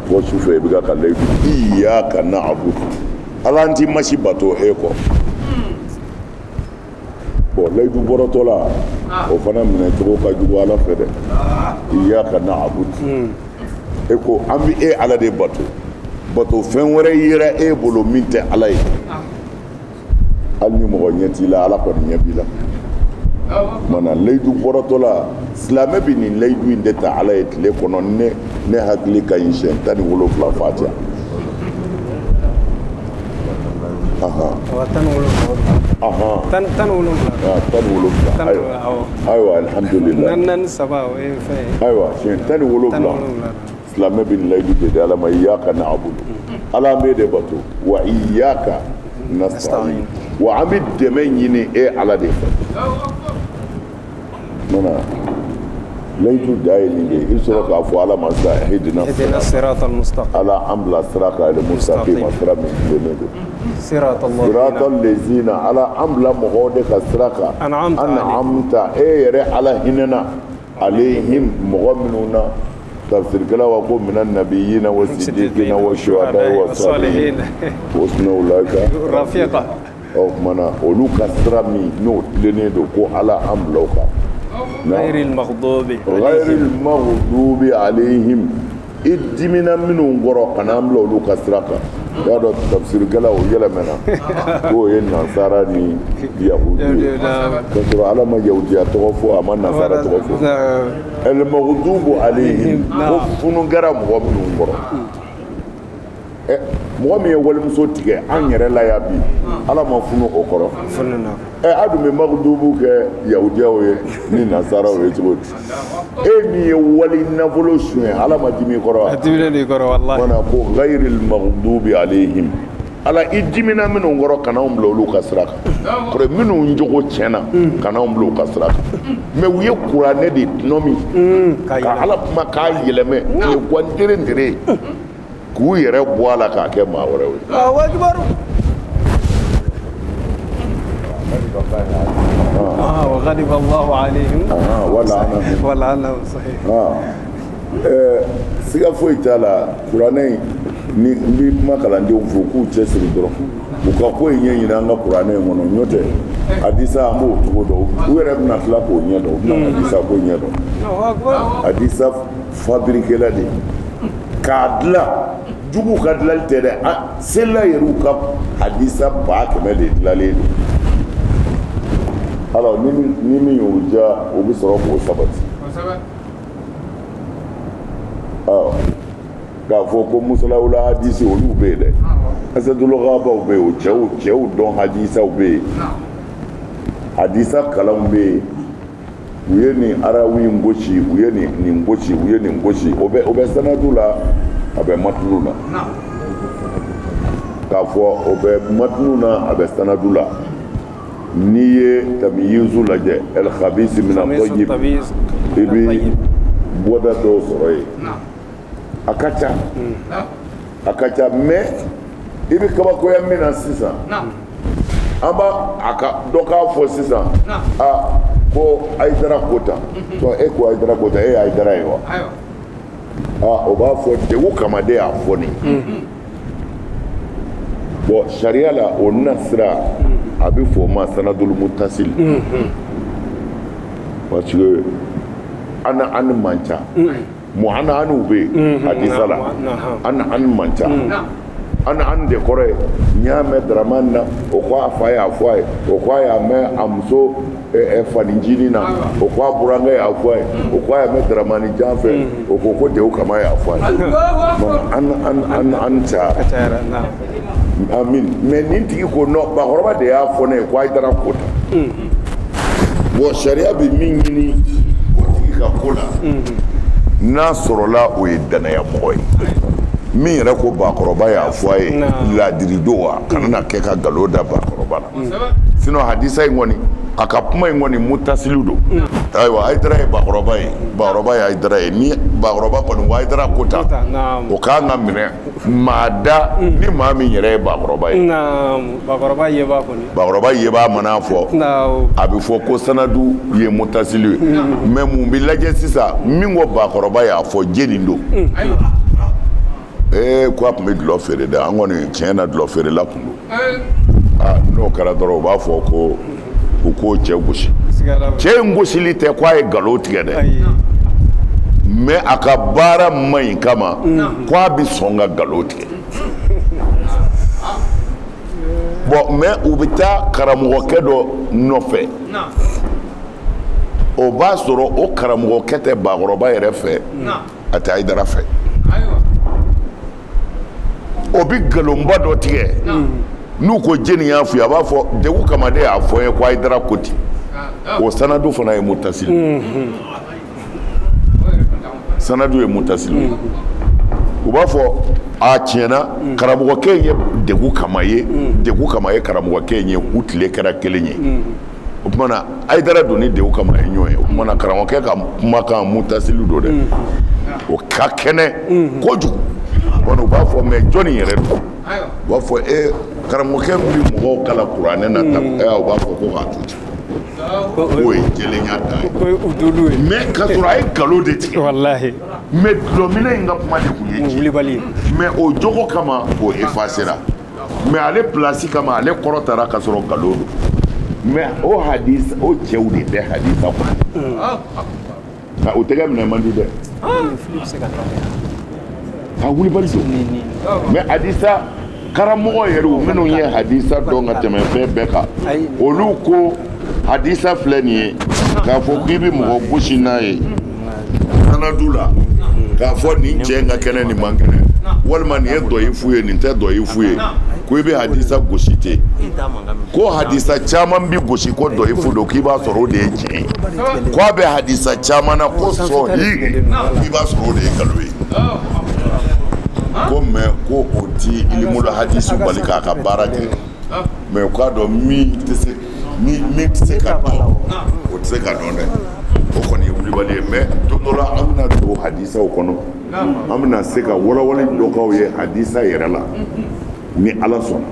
Speaker 2: fo sufɛ i bɛ ka layidu iyaka na'budu ala an t'i masi bato e kɔ bon layidu bɔrɔtɔ la o fana minɛ cogo ka jugu ala fɛ dɛ iyaka na'budu e ko an bɛ e ala de bato bato fɛn wɛrɛ yera e bolo min tɛ ala ye hali ni mɔgɔ ɲɛ t'i la ala kɔni ɲɛ b'i la mana layidu bɔrɔtɔ la silamɛ bɛ nin layidu in de ta ala ye tile kɔnɔ ne hakili ka ɲi siɲɛ 17 fatiha ayiwa alhamdulillah ayiwa siɲɛ 17 silamɛ bɛ nin layidu de di ala ma iyaka na'budu ala bɛ de bato wa iyaka nasta'in wa an bɛ dɛmɛ ɲini e ala de fɛ mana layidu da ye nin de i sɔrɔ k'a fɔ ala ma sa ihdina siratal mustaqim ala an bila sira kan mustaqim sira min tilennen don siratal lezina ala an bila mɔgɔw de ka sira kan an'amta e yɛrɛ ala hinɛna alehim mɔgɔ minnu na tafsirkɛla wa ko minan nabiyina wa siddiqina wa shuhada wa salihin wa husna ulaika rafiqa o kumana olu ka sira min n'o tilennen don ko ala an bila o kan غير المغضوب عليهم idimina minnu ngoro kana amlo olu kasraka ya do tafsir kala o yela mena ko yen nasara ni yahudi ko ala ma yahudi atofo ama nasara atofo al maghdubu alaihim ko funu gara mo minnu ngoro mo mi wal muso tige an yere la ya bi ala ma funu o koro fununa adu me maghdubu ke yahudiya o ni nasara o yebo ni wali nafolo suye ala ma dimi koro adimina ni koro wallahi wana ko ghayril maghdubi alaihim ala idimina minu ngoro kana umlo lu kasraka ko minu njogo chena kana umlo kasraka me wiye qur'ane di nomi ka ala ma ka yeleme e gwandire ndire ku yere boala ka ke ma wore we akbar
Speaker 3: وغضب الله عليهم ولعنهم صحيح
Speaker 2: siga foyi t'a la kuranɛ ni kuma kalandenw fo k'u cɛsiri dɔrɔn u ka ko in ɲɛ ɲini an ka kuranɛ in kɔnɔ n'o tɛ hadisa an b'o cogo dɔn u yɛrɛ bɛna tila k'o ɲɛ dɔn u bɛna hadisa ko ɲɛ dɔn hadisa fabrikela de k'a dilan jugu ka dilali tɛ dɛ sela yɛrɛ ka hadisa 100 de dilalen don alors ni min y'o ja o bɛ sɔrɔ k'o sabati k'a fɔ ko musalawula hadisi olu bɛ yen dɛ asadulɔgabaw bɛ yen o cɛw dɔn hadisaw bɛ yen hadisa kalanw bɛ yen u ye nin arawi in gosi u ye nin gosi u ye nin gosi o bɛ sanadu la a bɛ matulu la k'a fɔ o bɛ matulu na a bɛ sanadu la n'i ye tamyizu lajɛ el khabisi min at-tayyib i bɛ bɔda dɔw sɔrɔ yen a ka ca mais i bɛ kabakoya min na sisan an b'a dɔ k'a fɔ sisan ko Ayidara ko tan e ko Ayidara ko tan e ye Ayidara ye wa o b'a fɔ degun kama de y'a fɔ nin bon sariya la o nasira a bɛ fɔ o ma sanadul muttasil parce que an man ca anu bɛ yen hadisa la an man ca an de kɔrɔ ye n y'a mɛn Dramane na o ko a fa y'a fɔ a ye o ko a y'a mɛn a muso faninjini na o ko a burankɛ y'a fɔ a ye o ko a y'a mɛn Dramane jan fɛ o ko degun kama y'a fɔ a ye an cayara amin mais nin tigi ko non bakɔrɔba de y'a fɔ ne ye ko Ayidara ko tan bon sariya bɛ min ɲini o tigi ka ko la n'a sɔrɔla o ye danaya mɔgɔ ye min yɛrɛ ko bakɔrɔba y'a fɔ a ye ladirido wa kana na kɛ ka nkalon da bakɔrɔba la sinon hadisa in kɔni a ka kuma in kɔni mutasiliw don ayiwa Ayidara ye bakɔrɔba ye bakɔrɔba ye Ayidara ye ni bakɔrɔba kɔni ko Ayidara ko tan o k'an ka minɛ maa da ni maa min yɛrɛ ye bakɔrɔba ye bakɔrɔba yeba mana fɔ a bɛ fɔ ko sanadu ye mutasili ye mais mun bɛ lajɛ sisan min ko bakɔrɔba y'a fɔ jeni don ko a tun bɛ dulɔ feere dɛ an kɔni tiɲɛ na dulɔ feere la kun don n'o kɛra dɔrɔn u b'a fɔ ko u k'o cɛ gosi cɛ in gosili tɛ ko a ye nkalon tigɛ dɛ mais a ka baara man ɲi kama ko a bɛ sɔn ka nkalon tigɛ bon mais u bɛ taa karamɔgɔkɛ dɔ nɔfɛ o b'a sɔrɔ o karamɔgɔkɛ tɛ bakɔrɔba yɛrɛ fɛ a tɛ Hayidara fɛ o bɛ nkalonba dɔ tigɛ n'u ko jeni y'a f'i ye a b'a fɔ degun kama de y'a fɔ n ye ko Hayidara ko ten o sanadu fana ye mutasili sanadu ye mutasili u b'a fɔ a tiɲɛna karamɔgɔkɛ in ye degun kama ye karamɔgɔkɛ in ye u tile kɛra kelen ye o tumana Hayidara don ni degun kama ye ɲɔgɔn ye o tumana karamɔgɔkɛ ka kumakan mutasili don dɛ o ka kɛnɛ kojugu bon u b'a fɔ mais jɔnni yɛrɛ don u b'a fɔ karamɔgɔkɛ bɛ mɔgɔw kala kuranɛ na tan u b'a fɔ ko k'a to ten o ye jɛlenya dan ye mais ka sɔrɔ a ye nkalon de tigɛ walahi mais dulɔminɛ in ka kuma de tun ye tiɲɛ mais o jogo kama o effacera mais ale place kama ale kɔrɔtara ka sɔrɔ nkalon don mais o hadisa o cɛw de bɛ hadisa kɔnɔ o tɛgɛ minɛ man di dɛ a wulibali don mais hadisa karamɔgɔ yɛrɛ u minnu ye hadisa dɔn ka tɛmɛ fɛn bɛɛ kan olu ko hadisa filɛ nin ye k'a fɔ k'i bɛ mɔgɔ gosi n'a ye sanadu la k'a fɔ nin cɛ in ka kɛnɛ nin man kɛnɛ walima nin ye dɔyifu ye nin tɛ dɔyifu ye ko i bɛ hadisa gosi ten ko hadisa caman bi gosi ko dɔyifu don k'i b'a sɔrɔ o de ye tiɲɛ ye ko a bɛ hadisa caman na ko sɔhi k'i b'a sɔrɔ o de ye nkalon ye ko mais ko o ti ilimul hadisi bali k'a ka baara kɛ mais u k'a dɔn min tɛ se ka dɔn o tɛ se ka dɔn dɛ o kɔni ye wulibali ye mais don dɔ la an bɛna don hadisaw kɔnɔ an bɛna se ka walawali dɔ k'aw ye hadisa yɛrɛ la ni Ala sɔnna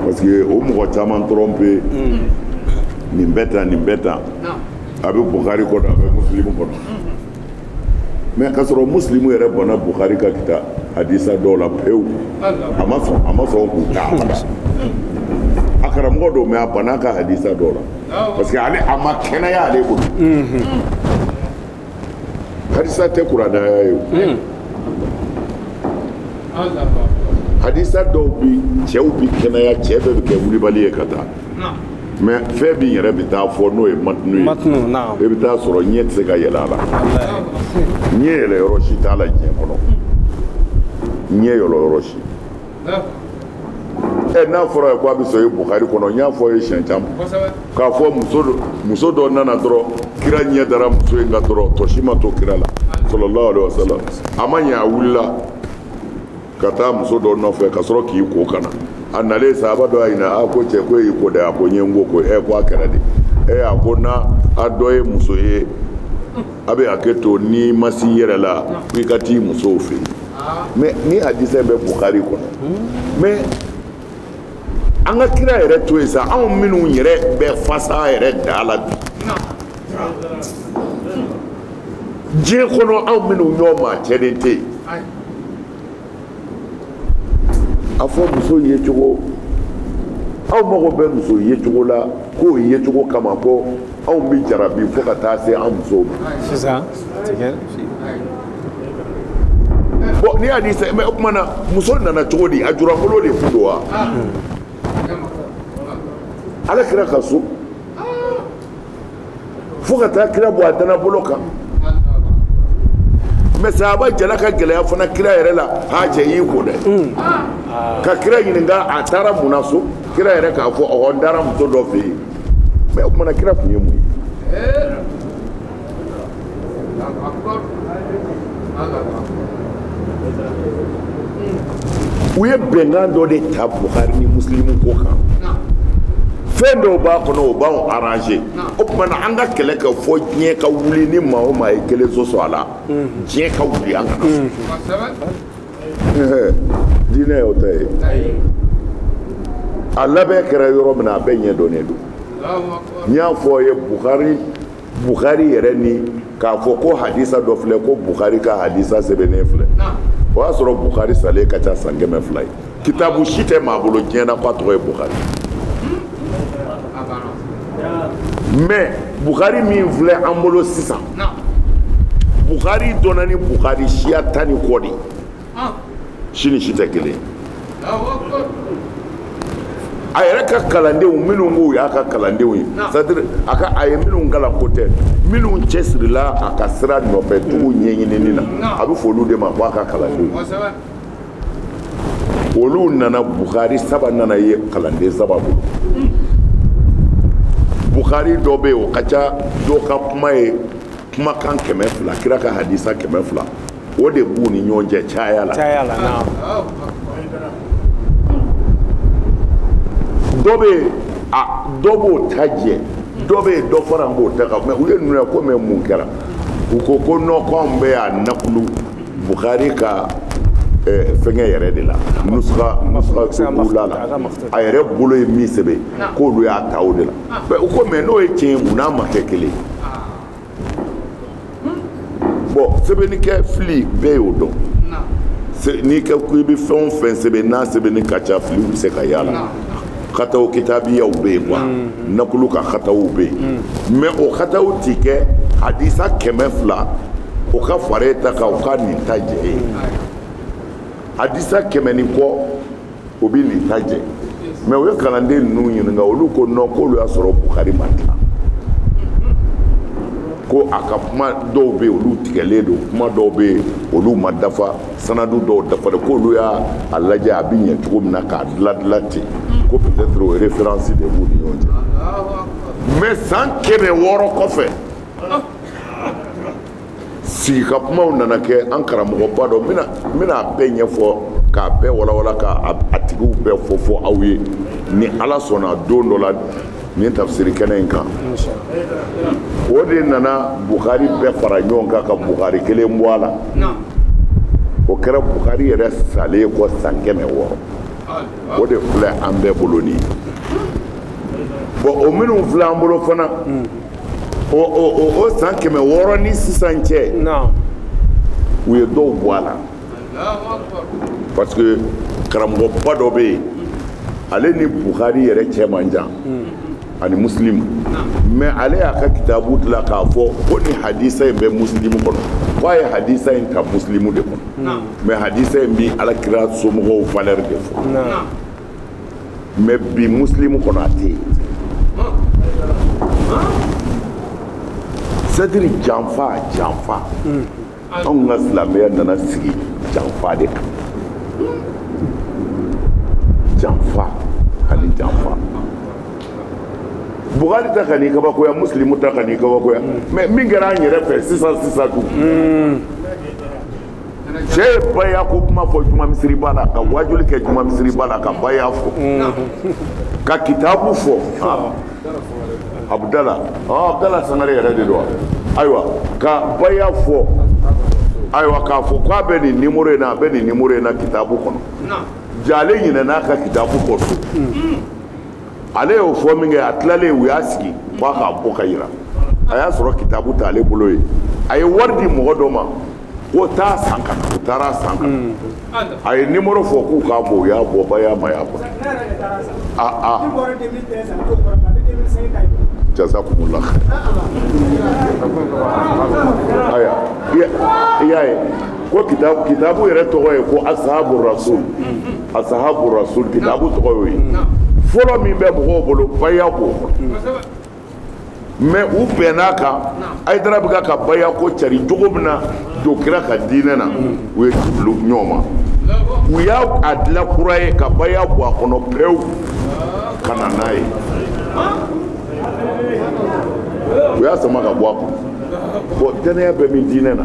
Speaker 2: parce que o mɔgɔ caman trompe nin bɛ tan nin bɛ tan a bɛ Bukhari kɔnɔ a bɛ Muslim kɔnɔ mais ka sɔrɔ Muslim yɛrɛ bɔnna Bukhari ka kita hadisa dɔw la pewu a ma sɔn k'u ta abada a karamɔgɔ dɔw mais a banna ka hadisa dɔw la parce que ale a ma kɛnɛya ale bolo hadisa tɛ kuranaya ye o hadisa dɔw bi cɛw bi kɛnɛya cɛ bɛɛ bɛ kɛ wulibali ye ka taa mais fɛn min yɛrɛ bɛ taa fɔ n'o ye matinu ye e bɛ taa sɔrɔ ɲɛ tɛ se ka yɛlɛ a la ɲɛ yɛlɛ yɔrɔ si t'a la diɲɛ kɔnɔ ɲɛ yɛlɛ yɔrɔ si n'a fɔra ko a bɛ sɔrɔ Bukhari kɔnɔ n y'a fɔ ye siɲɛ caman k'a fɔ muso dɔ nana dɔrɔn kira ɲɛ dara muso in kan dɔrɔn tɔ si ma to kira la sallallahu alaihi wasallam a ma ɲɛ a wulila ka taa muso dɔ nɔfɛ ka sɔrɔ k'i ko kana a nalen sahaba dɔ y'a ɲininka a ko cɛ ko e y'i ko dɛ a ko n ye n ko ko ko a kɛra de a ko na a dɔ ye muso ye a bɛ hakɛ to n'i ma s'i yɛrɛ la i ka t'i musow fɛ yen mais ni hadisa bɛ Bukhari kɔnɔ mais an ka kira yɛrɛ to yen sa anw minnu yɛrɛ bɛ fasa yɛrɛ da la bi diɲɛ kɔnɔ anw minnu ɲɔgɔn maa cɛden tɛ yen a fɔ muso ye cogo aw mago bɛ muso ye cogo la k'o ye cogo kama ko anw bɛ jarabi fo ka taa se an musow ma sisan bon ni y'a di sa mais o tuma na muso nana cogo di a jurangolo de kun don wa ala kira ka so fo ka taa kira bɔ a danabolo kan mais sahaba jala ka gɛlɛya fana kira yɛrɛ la ha cɛ y'i ko dɛ ka kira ɲininka a taara mun na so kira yɛrɛ k'a fɔ ɔhɔ n taara muso dɔ fɛ yen mais o tumana kira tun ye mun ye u ye bɛnkan dɔ de ta Bukhari ni Muslim ko kan fɛn dɔw b'a kɔnɔ o b'anw arranger o tumana an ka kɛlɛ kɛ fɔ diɲɛ ka wuli ni maa o maa ye kelen sɔsɔ a la diɲɛ ka wuli an kana diinɛ y'o ta ye a labɛn kɛra yɔrɔ min na a bɛɛ ɲɛ dɔnnen don n y'a fɔ a ye Bukhari yɛrɛ ni k'a fɔ ko hadisa dɔ filɛ ko Bukhari ka hadisa sɛbɛnnen filɛ o y'a sɔrɔ Bukhari salen ka ca san 100 ye kitabu si tɛ maa bolo diɲɛ na k'a tɔgɔ ye Bukhari mais Bukhari min filɛ an bolo sisan Bukhari dɔnna ni Bukhari siya 10 ni kɔ de si ni si tɛ kelen a yɛrɛ ka kalandenw minnu b'u y'a ka kalandenw ye c'est-à-dire a ye minnu kalan ko tɛ minnu cɛsirila a ka sira nɔfɛ tugu ɲɛɲinini na a bɛ fɔ olu de ma ko a ka kalandenw olu nana Bukhari saba nana ye kalanden saba bolo Bukhari dɔ bɛ yen o ka ca dɔ ka kuma ye kumakan 200 kira ka hadisa 200 o de b'u ni ɲɔgɔn cɛ caya la dɔ b'o ta jɛ dɔ bɛ yen dɔ fara n b'o ta kan mɛ u ye ninnu ye ko mɛ mun kɛra u ko ko non ko anw bɛ y'a nakulu Bukhari ka fɛngɛ yɛrɛ de la nusuka b'ula la a yɛrɛ bolo ye min sɛbɛn k'olu y'a ta o de la mɛ u ko mɛ n'o ye tiɲɛ ye mun n'a ma kɛ kelen bon sɛbɛnnikɛ fili bɛɛ y'o dɔn n'i ka ko i bɛ fɛn o fɛn sɛbɛn n'a sɛbɛnni ka ca filiw bɛ se ka yala khataw kitabiyaw bɛ yen quoi nakulu ka khataw bɛ yen mais o khataw ti kɛ hadisa 200 o ka fara e ta kan o ka nin ta jɛ ye hadisa 100 ni kɔ o bɛ nin ta jɛ mais o ye kalanden ninnu ɲininka olu ko non k'olu y'a sɔrɔ Bukhari ma dilan ko a ka kuma dɔw bɛ yen olu tigɛlen don kuma dɔw bɛ yen olu ma dafa sanadu dɔw dafalen k'olu y'a lajɛ a bɛ ɲɛ cogo min na k'a dilan ten ko peut-être o référence de b'u ni ɲɔgɔn cɛ mais san 600 kɔfɛ sigi ka kumaw nana kɛ an karamɔgɔba dɔ n bɛna bɛɛ ɲɛfɔ k'a bɛɛ walawala k'a tigiw bɛɛ fɔ aw ye ni Ala sɔnna don dɔ la nin tafsiri kɛnɛ in kan o de nana Bukhari bɛɛ fara ɲɔgɔn kan ka Bukhari kelen bɔ a la o kɛra Bukhari yɛrɛ salen kɔ san 600 o de filɛ an bɛɛ bolo nin bon o minnu filɛ an bolo fana o san 600 ni sisan cɛ u ye dɔw bɔ a la parce que karamɔgɔba dɔ bɛ yen ale ni Bukhari yɛrɛ cɛ man jan ani Muslim mais ale y'a ka kitabu dilan k'a fɔ ko ni hadisa in bɛ Muslim kɔnɔ k'a ye hadisa in ta Muslim de kɔnɔ mais hadisa in bi Alakira somɔgɔw valeur de fɔ mais bi Muslim kɔnɔ a tɛ yen c'est-à-dire janfa anw ka silamɛya nana sigi janfa de kan janfa ani janfa Bukhari ta ka n'i kabakoya Muslim ta ka n'i kabakoya mais min kɛra an yɛrɛ fɛ sisan dun cɛ ye baya ko kuma fɔ juma misiri ba la ka wajuli kɛ juma misiri ba la ka baya fɔ ka kitabu fɔ Abdala Sangare yɛrɛ de don ayiwa ka baya fɔ ayiwa k'a fɔ k'a bɛ nin numéro in na a bɛ nin numéro in na kitabu kɔnɔ jale ɲinɛna ka kitabu kɔ so ale y'o fɔ min kɛ a tilalen u y'a sigi f'a k'a bɔ ka yira a y'a sɔrɔ kitabu t'ale bolo ye a ye wari di mɔgɔ dɔ ma ko taa san ka na u taara san ka na a ye numéro fɔ k'u k'a bɔ u y'a bɔ baya ma y'a bɔ jazakumullah aya i y'a ye ko kitabu yɛrɛ tɔgɔ ye ko ashabu rasul kitabu tɔgɔ y'o ye fɔlɔ min bɛ mɔgɔw bolo baya b'o mais u bɛnn'a kan Hayidara bɛ ka baya ko cari cogo min na don kira ka diinɛ na u ye tibili ɲɔgɔn ma u y'a dilan kura ye ka baya bɔ a kɔnɔ pewu ka na n'a ye u y'a sama ka bɔ a kɔnɔ bon danaya bɛ min diinɛ na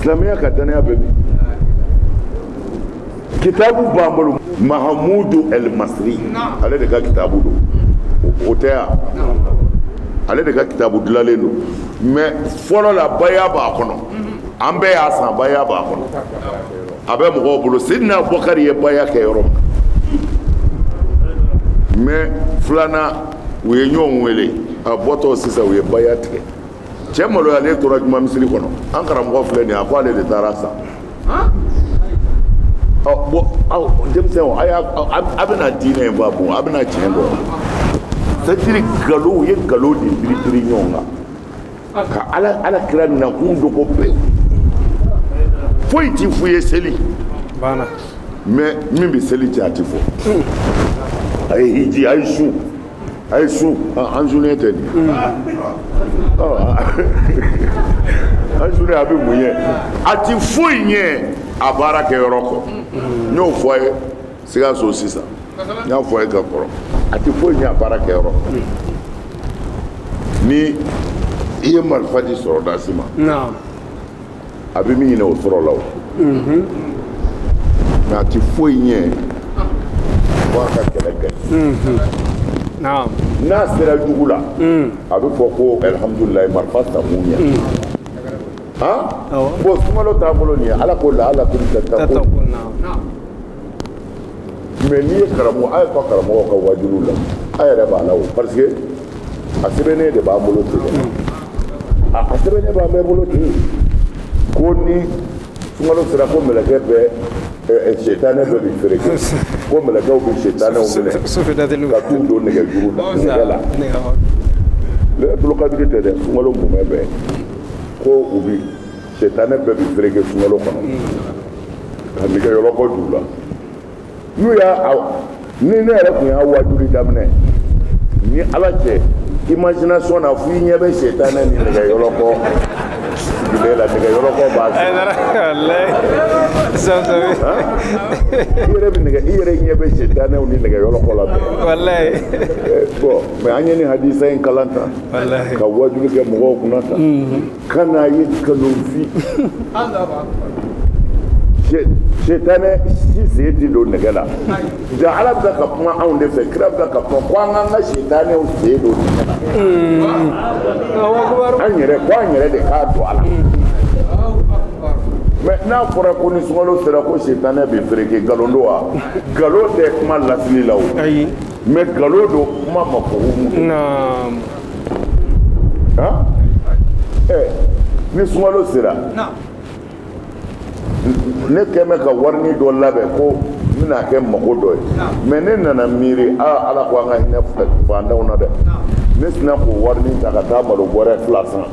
Speaker 2: silamɛya ka danaya bɛ min kitabu b'an bolo Mahamudu El Masri ale de ka kitabu don o tɛ yan ale de ka kitabu dilanlen don mais fɔlɔ la baya b'a kɔnɔ an bɛɛ y'a san baya b'a kɔnɔ a bɛ mɔgɔw bolo Sidina Abubakari ye baya kɛ yɔrɔ min mais filanan u ye ɲɔgɔn wele a bɔtɔ sisan u ye baya tigɛ cɛ maloyalen tora juma misiri kɔnɔ an karamɔgɔ filɛ nin ye a ko ale de taara san bon denmisɛnw a bɛna diinɛ in fɔ bon a bɛna tiɲɛ dɔn c'est-à-dire nkalon u ye nkalon de biribiri ɲɔgɔn kan ka ala kira nakun dogo pewu foyi ti f'u ye seli mais min bɛ seli cɛ a tɛ fɔ a ye hiji a ye su an sunnen tɛ nin an sunnen a bɛ mun ye a ti foyi ɲɛ a baara kɛ yɔrɔ kɔ n y'o fɔ a ye Sikaso sisan n y'a fɔ a ye ka kɔrɔ a ti foyi ɲɛ a baara kɛ yɔrɔ ni i ye marifa di sɔrɔdasi ma a bɛ min ɲini o sɔrɔ la o mais a ti foyi ɲɛ fo a ka kɛlɛ kɛ n'a sera jugu la a bɛ fɔ ko alhamdulilayi marifa samu ɲɛ bon sunkalo t'an bolo nin ye ala ko la ala tun tɛ taa ko mais n'i ye karamɔgɔ a ye fɔ karamɔgɔw ka wajibiw la a yɛrɛ b'a la o parce que a sɛbɛnnen de b'an bolo ten a sɛbɛnnen b'an bɛɛ bolo ten ko ni sunkalo sera ko mɛlɛkɛ bɛ setanɛ bɛɛ bi fereke ko mɛlɛkɛw bɛ setanɛw minɛ ka t'u don nɛgɛjuru la nɛgɛ la ne tulokadiri tɛ dɛ sunkalo mumɛ bɛɛ ko u bi setanɛ bɛɛ bi fereke sunkalo kɔnɔ ka nɛgɛyɔrɔkɔ d'u la n'u y'a ni ne yɛrɛ tun y'a wajibi daminɛ ni ala cɛ imagination na fo i ɲɛ bɛ setanɛ ni nɛgɛyɔrɔkɔ sigilen la nɛgɛyɔrɔkɔ b'a i yɛrɛ ɲɛ bɛ setanɛw ni nɛgɛyɔrɔkɔ la bɛɛ bon mais an ye ni hadisa in kalan ta ka wajibi kɛ mɔgɔw kunna ta ka n'a ye kalonfi setanɛ si sen ti don nɛgɛ la ja ala bɛ ka kuma anw de fɛ kira bɛ ka kuma ko an k'an ka setanɛw sen don nɛgɛ la an yɛrɛ de k'a don a la mais n'a fɔra ko ni sunkalo sera ko setanɛ bɛ fereke nkalon don wa nkalon tɛ kuma lasili la o mais nkalon don kuma ma fɔ ni sunkalo sera ne kɛmɛ ka warini dɔ labɛn ko n bɛna kɛ mago dɔ ye mais ne nana miiri ala ko an ka hinɛ fantanw na dɛ ne sina k'o warini ta ka taa malo bɔrɛ 2 san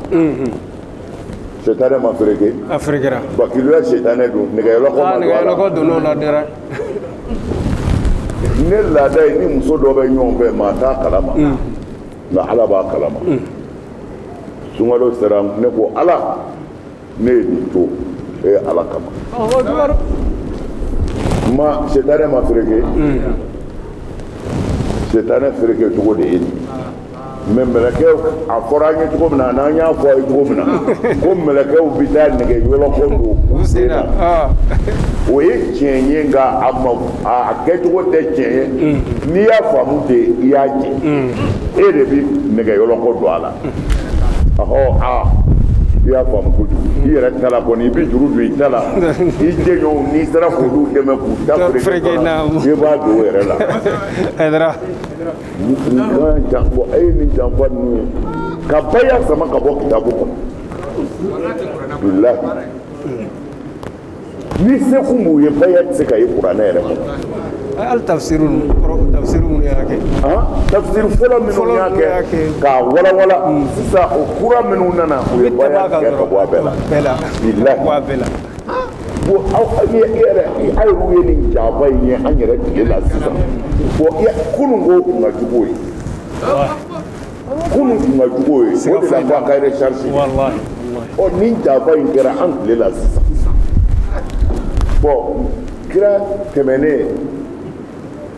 Speaker 2: setanɛ ma fereke a ferekera bakiliya setanɛ don nɛgɛyɔrɔkɔ donn'o la dɛrɛ ne laada ye ni muso dɔ bɛ ɲɔgɔn fɛ maa t'a kalama nka ala b'a kalama sunkalo sera ne ko ala ne ye nin to ala kama setanɛ ma fereke setanɛ fereke cogo de ye nin mais mɛlɛkɛw a fɔra an ye cogo min na n'an y'a fɔ a ye cogo min na ko mɛlɛkɛw bɛ taa nɛgɛyɔrɔkɔ don u sen na o ye tiɲɛ ye nka a kɛcogo tɛ tiɲɛ ye n'i y'a faamu ten i y'a jɛ e de bɛ nɛgɛyɔrɔkɔ don a la i y'a faamu kojugu i yɛrɛ ta la kɔni i bɛ juru don i ta la i jɛɲɔgɔnw n'i sera k'olu dɛmɛ k'u ta fereke i b'a don o yɛrɛ la a ye nin janfa ninnu ye ka baya sama ka bɔ kitabu kɔnɔ bilahi ni se kun b'u ye baya tɛ se ka ye kuranɛ yɛrɛ kɔnɔ
Speaker 3: hali tafsiri minnu y'a kɛ
Speaker 2: tafsiri fɔlɔ minnu y'a kɛ k'a walawala sisan o kura minnu nana o ye baya kɛ ka bɔ a bɛɛ la bilahi bon aw yɛrɛ aw ye nin janfa in ye an yɛrɛ tile la sisan bon kunun k'o kun ka jugu ye kunun kun ka jugu ye o de la ko a ka recharge nin janfa in kɛra an tile la sisan bon kira tɛmɛnen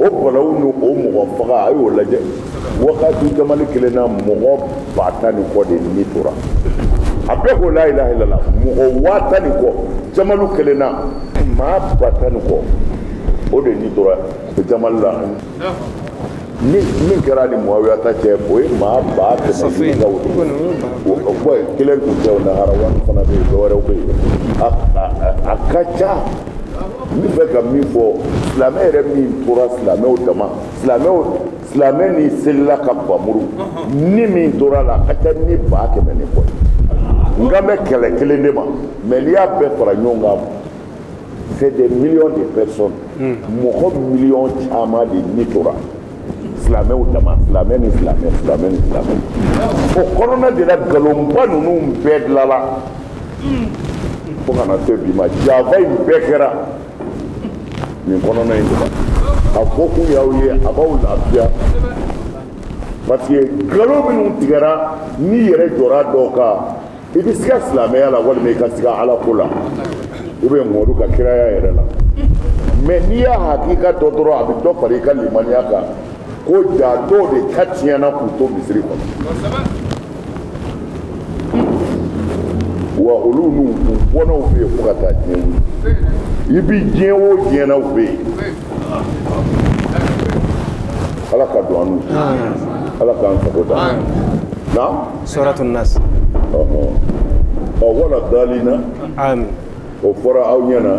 Speaker 2: o balawu ni o mɔgɔ faga a y'o lajɛ wagati jamani kelen na mɔgɔ 10,000 ni kɔ de ni tora a bɛɛ ko la ilaha illallah mɔgɔ 10,000 ni kɔ jamani kelen na maa 10,000 ni kɔ o de ni tora jamani la min kɛra ni Muawiya ta cɛ o ye maa 10,000 ni o kelen tun tɛ o Naharawani fana bɛ yen dɔwɛrɛw bɛ yen a ka ca n bɛ fɛ ka min fɔ silamɛ yɛrɛ min tora silamɛw dama silamɛ ni selila ka bamuru ni min tora la a ka ca ni 100,000 ni kɔ n kan bɛ kɛlɛ kelen de ma mais n'i y'a bɛɛ fara ɲɔgɔn kan c'est des millions de personnes mɔgɔ miliyɔn caman de ni tora silamɛw dama silamɛ ni silamɛ o kɔnɔna de la nkalonba ninnu bɛɛ dilanna fo ka na se bi ma janfa in bɛɛ kɛra nin kɔnɔna in de la a fɔ kun y'aw ye a b'aw lafiya parce que nkalon minnu tigɛra n'i yɛrɛ jɔra dɔw kan i bɛ siga silamɛya la walima i ka siga ala ko la ou bien mɔdu ka kiraya yɛrɛ la mais n'i y'a hakika dɔ dɔrɔn a bɛ dɔ fara i ka limaniya kan ko ja dɔw de ka tiɲɛna k'u to misiri kɔnɔ wa olu n'u bɔnnaw bɛ yen fo ka taa diɲɛ wuli i bi diɲɛ o diɲɛ na u bɛ yen ala ka don an n'u ala k'an sago da na
Speaker 3: suratu nas
Speaker 2: wala dalina
Speaker 3: amin
Speaker 2: o fɔra aw ɲɛna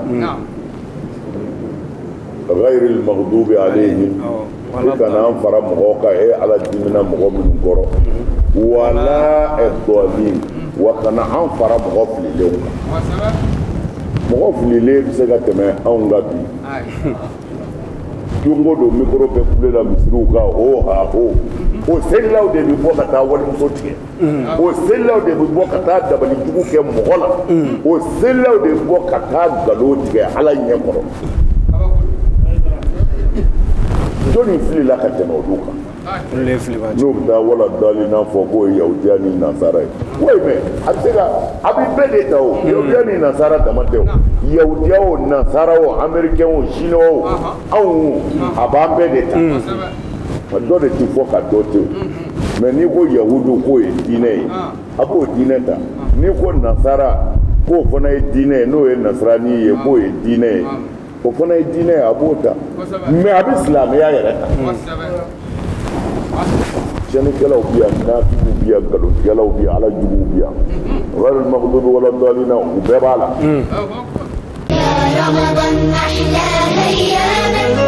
Speaker 2: غير المغضوب عليهم كان أنفر مغوكا على الدمنا مغو من قرى ولا الضالين وكان أنفر مغفل لهم مغفل لهم سيغتما أنغبي tungo do micro be kule la misru ka o ha o sellaw de bi bokata wal musotie o sellaw de bi bokata dabali jugu ke mogola o sellaw de bi bokata galo tige ala nyekoro joni fili la ka tɛmɛ olu kan n'o bɛ taa wala dali n'a fɔ k'o ye yahudiya ni nasara ye oui mais a bɛ se ka a bɛ bɛɛ de ta o yahudiya ni nasara dama tɛ o yahudiya o nasara o américain o chinois o anw a b'an bɛɛ de ta dɔ de ti fɔ ka dɔ to mais n'i ko yahudu k'o ye diinɛ ye a b'o diinɛ ta n'i ko nasara k'o fana ye diinɛ ye n'o ye nasarani ye k'o ye diinɛ ye o fana ye diinɛ ye a b'o ta mais a bɛ silamɛya yɛrɛ ta tiɲɛnikɛlaw bɛ yan nafigiw bɛ yan nkalontigɛlaw bɛ yan alajuguw bɛ yan غير المغضوب ولا الضالين u bɛɛ b'a la
Speaker 1: يا رمضان أحلى أيامك